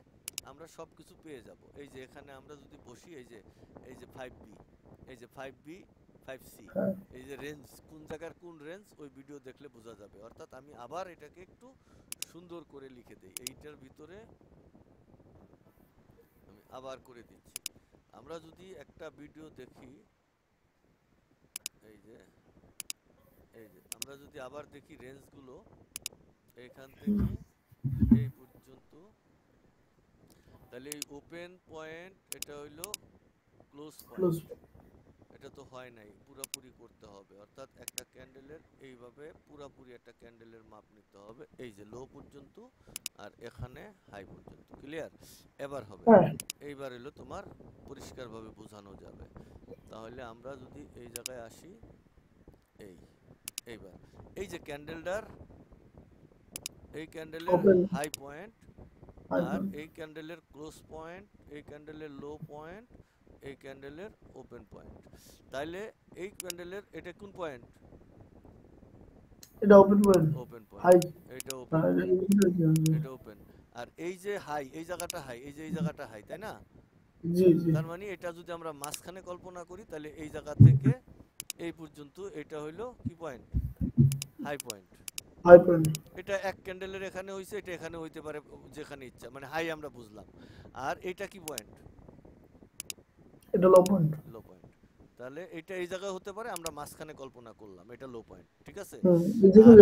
আমরা সবকিছু পেয়ে যাব। এই যে এখানে আমরা যদি বসি, এই যে 5B, এই যে 5B 5C, হ্যাঁ, এই যে রেঞ্জ কোন জায়গার কোন রেঞ্জ, ওই ভিডিও দেখলে বোঝা যাবে। অর্থাৎ আমি আবার এটাকে একটু সুন্দর করে লিখে দেই, এইটার ভিতরে আমি আবার করে দিচ্ছি। আমরা যদি একটা ভিডিও দেখি, এই যে আমরা যদি আবার দেখি রেঞ্জগুলো এইখান থেকে এই পর্যন্ত, তাহলে এই ওপেন পয়েন্ট এটা হইলো ক্লোজ ক্লোজ। পয়েন্ট, এটা তো হয় নাই, পুরাপুরি করতে হবে। অর্থাৎ একটা ক্যান্ডেলের এইভাবে পুরাপুরি একটা ক্যান্ডেলের মাপ নিতে হবে, এই যে লো পর্যন্ত আর এখানে হাই পর্যন্ত। ক্লিয়ার? এবার হবে, হ্যাঁ, এইবার হলো তোমার পরিষ্কারভাবে বোঝানো যাবে। তাহলে আমরা যদি এই জায়গায় আসি, এইবার এই যে ক্যান্ডেলটার, এই ক্যান্ডেলের ওপেন, হাই পয়েন্ট, হাই আর পয়েন্ট, এই ক্যান্ডেলের ক্লোজ পয়েন্ট, এই ক্যান্ডেলের লো পয়েন্ট, এই ক্যান্ডেলের ওপেন পয়েন্ট। তাইলে এই ক্যান্ডেলের এটা কোন পয়েন্ট? এটা open point, open high. Point, এটা ওপেন হ্যাঁ, পয়েন্ট, এটা ওপেন। আর এই যে হাই, এই জায়গাটা হাই, এই যে এই জায়গাটা হাই, তাই না? জি জি, তার মানে এটা যদি আমরা মাঝখানে কল্পনা করি, তাহলে এই জায়গা থেকে এই পর্যন্ত এটা হইলো কি point? High point. High point, এটা এক ক্যান্ডেলের এখানে হইছে, এটা এখানে হইতে পারে, যেখানে ইচ্ছা, মানে হাই আমরা বুঝলাম। আর এটা কি পয়েন্ট? এটা লো পয়েন্ট। লো পয়েন্ট। তাহলে এটা এই জায়গায় হতে পারে, আমরা মাঝখানে কল্পনা করলাম এটা লো পয়েন্ট, ঠিক আছে? হুম, এই যে আর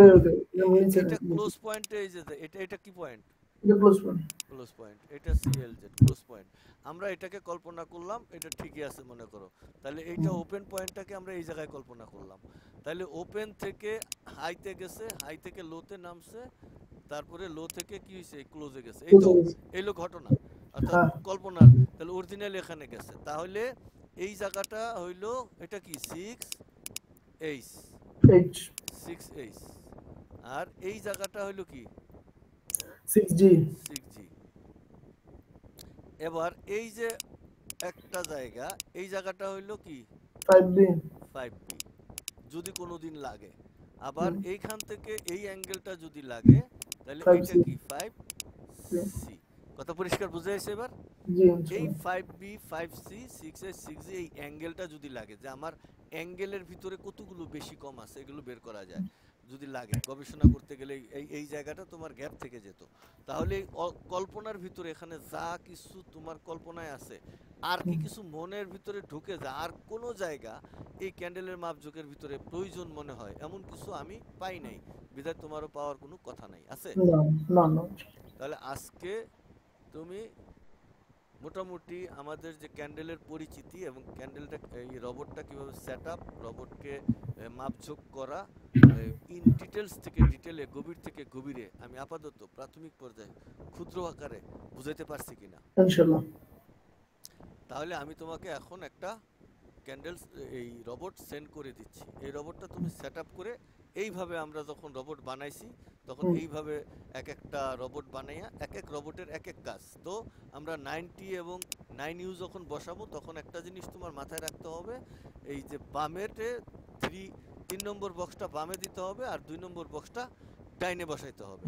নিচে এটা নিচে, ক্লোজ পয়েন্টে, এই যে এটা কি পয়েন্ট? এটা ক্লোজ পয়েন্ট। ক্লোজ পয়েন্ট, এটা সিএলজেড ক্লোজ পয়েন্ট। আমরা এটাকে কল্পনা করলাম, এটা ঠিকই আছে মনে করো। তাহলে এইটা ওপেন পয়েন্টটাকে আমরা এই জায়গায় কল্পনা করলাম। তাহলে ওপেন থেকে হাইতে গেছে, হাই থেকে লোতে নামছে, তারপরে লো থেকে কি হইছে? ক্লোজে গেছে। এই তো, এইলো ঘটনা, অর্থাৎ হ্যাঁ, কল্পনার। তাহলে অরিজিনাল এখানে গেছে। তাহলে এই জায়গাটা হইলো, এটা কি 6H, এইচ, 6H। আর এই জায়গাটা হইলো কি 6G, 6G। এবার এই যে একটা জায়গা, এই জায়গাটা হইলো কি 5B, 5B, যদি কোনোদিন লাগে। আবার এইখান থেকে এই অ্যাঙ্গেলটা যদি লাগে, তাহলে এইটা 5C, কি 5C। কথা পরিষ্কার বুঝে আসছে এবার? জি এই ইনশাআল্লাহ। 5B 5C 6H 6G, এই অ্যাঙ্গেলটা যদি লাগে, যে আমার অ্যাঙ্গেলের ভিতরে কতগুলো বেশি কম আছে, এগুলো বের করা যায় যদি লাগে। গবেষণা করতে গেলে এই জায়গাটা তোমার গ্যাপ থেকে যেত। তাহলে এই কল্পনার ভিতরে এখানে যা কিছু তোমার কল্পনায় আছে, আর কি কিছু মনের ভিতরে ঢুকে যায়, আর কোনো জায়গা এই ক্যান্ডেলের মাপজোকের ভিতরে প্রয়োজন মনে হয়, এমন কিছু আমি পাই নাই, বিধায় তোমারও পাওয়ার কোনো কথা নাই, আছে? না না না, তাহলে আজকে তুমি মোটামুটি আমাদের যে ক্যান্ডেলের পরিচিতি এবং ক্যান্ডেলটা, এই রবটটা কীভাবে সেট আপ, রবটকে মাপঝোঁক করা, ইন ডিটেলস থেকে ডিটেলে, গভীর থেকে গভীরে, আমি আপাতত প্রাথমিক পর্যায়ে ক্ষুদ্র আকারে বুঝাইতে পারছি কিনা। ইনশাআল্লাহ। তাহলে আমি তোমাকে এখন একটা ক্যান্ডেলস এই রবট সেন্ড করে দিচ্ছি। এই রবটটা তুমি সেট আপ করে, এইভাবে আমরা যখন রবট বানাইছি তখন এইভাবে এক একটা রবট বানাইয়া এক এক রবটের এক এক কাজ। তো আমরা 9T এবং 9U যখন বসাবো, তখন একটা জিনিস তোমার মাথায় রাখতে হবে, এই যে বামেতে 3 নম্বর বক্সটা বামে দিতে হবে, আর 2 নম্বর বক্সটা ডাইনে বসাইতে হবে।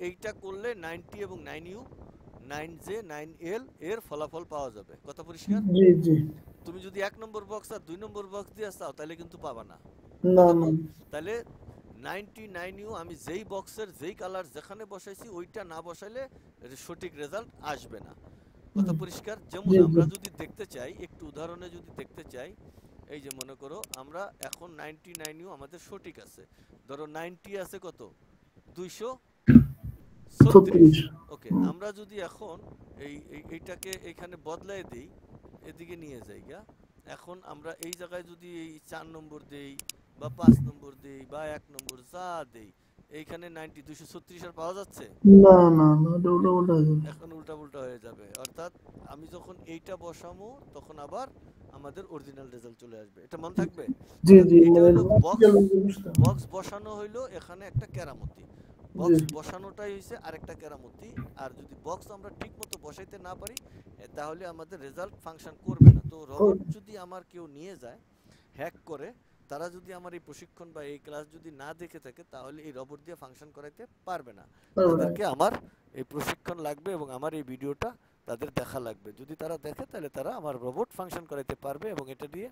এইটা করলে 9T এবং 9U, 9J 9L এর ফলাফল পাওয়া যাবে। কথা পরিষ্কার? জি জি, তুমি যদি 1 নম্বর বক্স আর 2 নম্বর বক্স দিয়ে চাও, তাহলে কিন্তু পাবা না। না না, তাহলে 99U আমি যেই বক্সের যেই কালার যেখানে বসাইছি ওইটা না বসাইলে সঠিক রেজাল্ট আসবে না। কথা পরিষ্কার? যেমন জি জি আমরা যদি দেখতে চাই, একটু উদাহরণে যদি দেখতে চাই, এই যে মনে করো আমরা এখন 99U আমাদের সঠিক আছে, ধরো 90 আছে কত, 236। 36। ওকে, আমরা যদি এখন এইটাকে এইখানে বদলাই দিই, এদিকে নিয়ে যাই গা, এখন আমরা এই জায়গায় যদি এই 4 নম্বর দেই বা 5 নম্বর দেই বা 1 নম্বর যা দেই, এইখানে 90 236 আর পাওয়া যাচ্ছে? না না না, এটা উল্টা উল্টা হয়ে যাবে। এখন উল্টা পুল্টা হয়ে যাবে, অর্থাৎ আমি যখন এইটা বসামো তখন আবার আমাদের অরিজিনাল রেজাল্ট চলে আসবে। এটা মনে থাকবে? জি অর্থাৎ জি, এটা মানে হলো বক্স, practical জিনিসটা। বক্স বসানো হইলো এখানে একটা কেরামতি, জি বক্স বসানোটাই হইছে আরেকটা কেরামতি। আর যদি বক্স আমরা ঠিক মতো বসাইতে না পারি তাহলে আমাদের রেজাল্ট ফাংশন করবে না। তো রবট যদি আমার কেউ নিয়ে যায় হ্যাক করে, তারা যদি আমার এই প্রশিক্ষণ বা এই ক্লাস যদি না দেখে থাকে তাহলে এই রবট দিয়ে ফাংশন করাইতে পারবে না। তাদেরকে আমার এই প্রশিক্ষণ লাগবে এবং আমার এই ভিডিওটা তাদের দেখা লাগবে। যদি তারা দেখে তাহলে তারা আমার রোবট ফাংশন করাইতে পারবে এবং এটা দিয়ে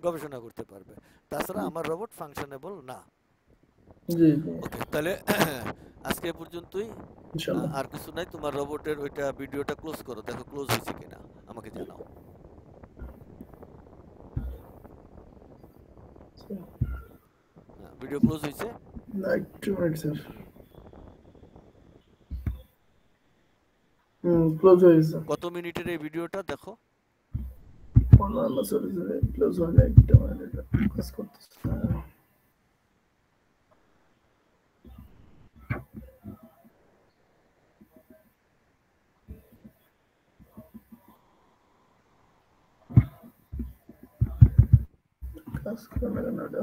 গবেষণা করতে পারবে। তাছাড়া আমার রোবট ফাংশনেবল না। জি জি, ওকে, তাহলে আজকে এ পর্যন্তই। ইনশাআল্লাহ। আর কিছু নাই, তোমার রোবটের ওইটা ভিডিওটা ক্লোজ করো, দেখো ক্লোজ হয়েছে কিনা, আমাকে জানাও। হ্যাঁ, ভিডিও ক্লোজ হয়েছে। একটু মিনিট স্যার। ক্লোজ হয়ে গেছে। কত মিনিটের এই ভিডিওটা দেখো। না না, সরি সরি, ক্লোজ হয় না, একটা মিনিট কাজ করতেছে। কাজ করে না কেন এটা?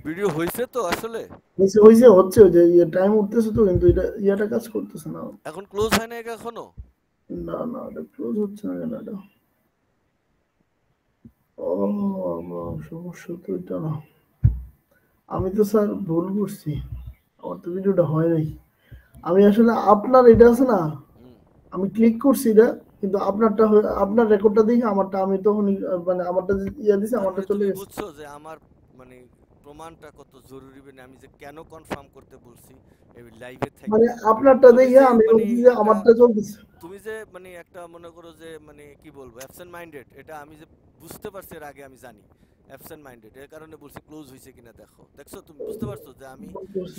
ভিডিও হয়েছে তো আসলে, হয়েছে হয়েছে, হচ্ছে ওই যে টাইম উঠতেছে তো, কিন্তু এটা ইয়াটা কাজ করতেছে না। এখন ক্লোজ হয় না এখনো? না না, এটা ক্লোজ হচ্ছে না কেন এটা? ও, আমার সমস্যা তো এটা না। আমি তো স্যার ভুল করছি, আমার তো ভিডিওটা হয় নাই। আমি আসলে আপনার এটা আছে না, হুম। আমি ক্লিক করছি এটা, কিন্তু আপনারটা আপনার রেকর্ডটা দেখে আমারটা আমি তখনই মানে আমারটা যে ইয়া দিছে তার আমারটা মানে চলে তুমি গেছে। বুঝছো যে আমার মানে প্রমাণটা কত জরুরি, মানে আমি যে কেন কনফার্ম করতে বলছি এই লাইভে মানে থাইকা। আপনারটা তুমি দেখে যে আমি মানে বলছি যে একটা, আমারটা চলতেছে। তুমি যে মানে একটা মনে করো যে মানে কি বলবো অ্যাবসেন্ট মাইন্ডেড, এটা আমি যে বুঝতে পারছি এর আগে, আমি জানি অ্যাবসেন্ট মাইন্ডেড, এর কারণে বলছি ক্লোজ হয়েছে কিনা দেখো। দেখছো, তুমি বুঝতে পারছো যে আমি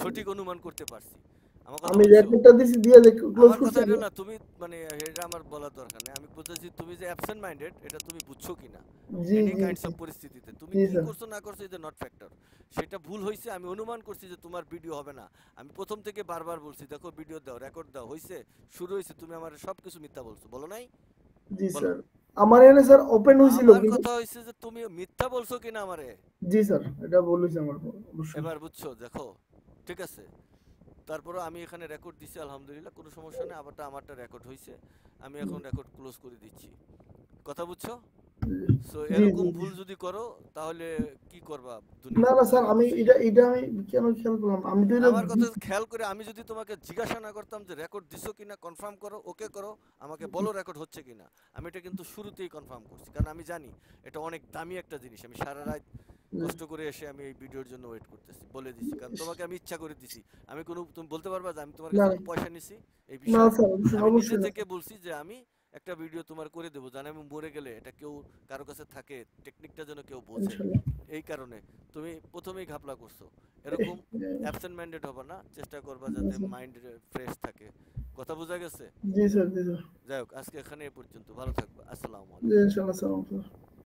সঠিক অনুমান করতে পারছি। আমার কথা আমি বুঝছো? রেকর্ডটা দিছি দিয়ে ক্লোজ আমার করছি কথা আমি। এটা না, তুমি মানে এটা আমার বলার দরকার নেই, আমি বলতেছি তুমি যে অ্যাবসেন্ট মাইন্ডেড এটা তুমি বুঝছো কিনা জি এনি জি কাইন্ডস জি অফ পরিস্থিতিতে। তুমি জি কি স্যার। করছো না করছো, এটা নট ফ্যাক্টর। সেটা ভুল হয়েছে, আমি অনুমান করছি যে তোমার ভিডিও হবে না। আমি প্রথম থেকে বারবার বলছি দেখো ভিডিও দাও, রেকর্ড দাও, হয়েছে, শুরু হয়েছে, তুমি আমার সবকিছু মিথ্যা বলছো, বলো নাই? জি বলো। স্যার, আমার এখানে স্যার ওপেন হয়েছিল আমার কিন্তু। কথা হয়েছে যে তুমি মিথ্যা বলছো কিনা আমারে। জি স্যার, এটা বলেছি আমার অবশ্যই। এবার বুঝছো, দেখো, ঠিক আছে। তারপরে আমি এখানে রেকর্ড দিছি, আলহামদুলিল্লাহ কোনো সমস্যা নেই, আমারটা রেকর্ড হয়েছে। আমি এখন রেকর্ড ক্লোজ করে দিচ্ছি। কথা বুঝছো? সো জি এরকম জি জি। ভুল যদি করো তাহলে কি করবা না দুনিয়াতে না স্যার, আগে আমি বুঝছো? এটা আমি কেন খেয়াল করলাম, আমি তো এটা আমার কথা খেয়াল করে আমি যদি তোমাকে জিজ্ঞাসা না করতাম যে রেকর্ড দিছো কিনা, কনফার্ম করো, ওকে করো, আমাকে বলো রেকর্ড হচ্ছে কিনা, আমি এটা কিন্তু শুরুতেই কনফার্ম করছি, কারণ আমি জানি এটা অনেক দামি একটা জিনিস। আমি সারা রাত কষ্ট করে এসে আমি এই ভিডিওর জন্য ওয়েট করতেছি, বলে দিছি, কারণ তোমাকে আমি ইচ্ছা করে দিছি। আমি কোনো, তুমি বলতে পারবা যে আমি তোমার না কাছে কোনো পয়সা নিছি এই না বিষয়ে? স্যার, আমি নিজে অবশ্যই না থেকে বলছি যে আমি একটা ভিডিও তোমার করে দেবো, জানি আমি মরে গেলে এটা কেউ কারো কাছে থাকে, টেকনিকটা যেন কেউ স্যার, বোঝে। ইনশাল্লাহ। এই কারণে তুমি প্রথমেই ঘাপলা করছো। এরকম অ্যাবসেন্ট মাইন্ডেড হবে না, চেষ্টা করবা যাতে মাইন্ড ফ্রেশ থাকে। কথা বোঝা গেছে? জি স্যার জি স্যার। যাই হোক, আজকে এখানে এ পর্যন্ত, ভালো থাকবা, আসসালামু জি আলাইকুম। ইনশাল্লাহ স্যার।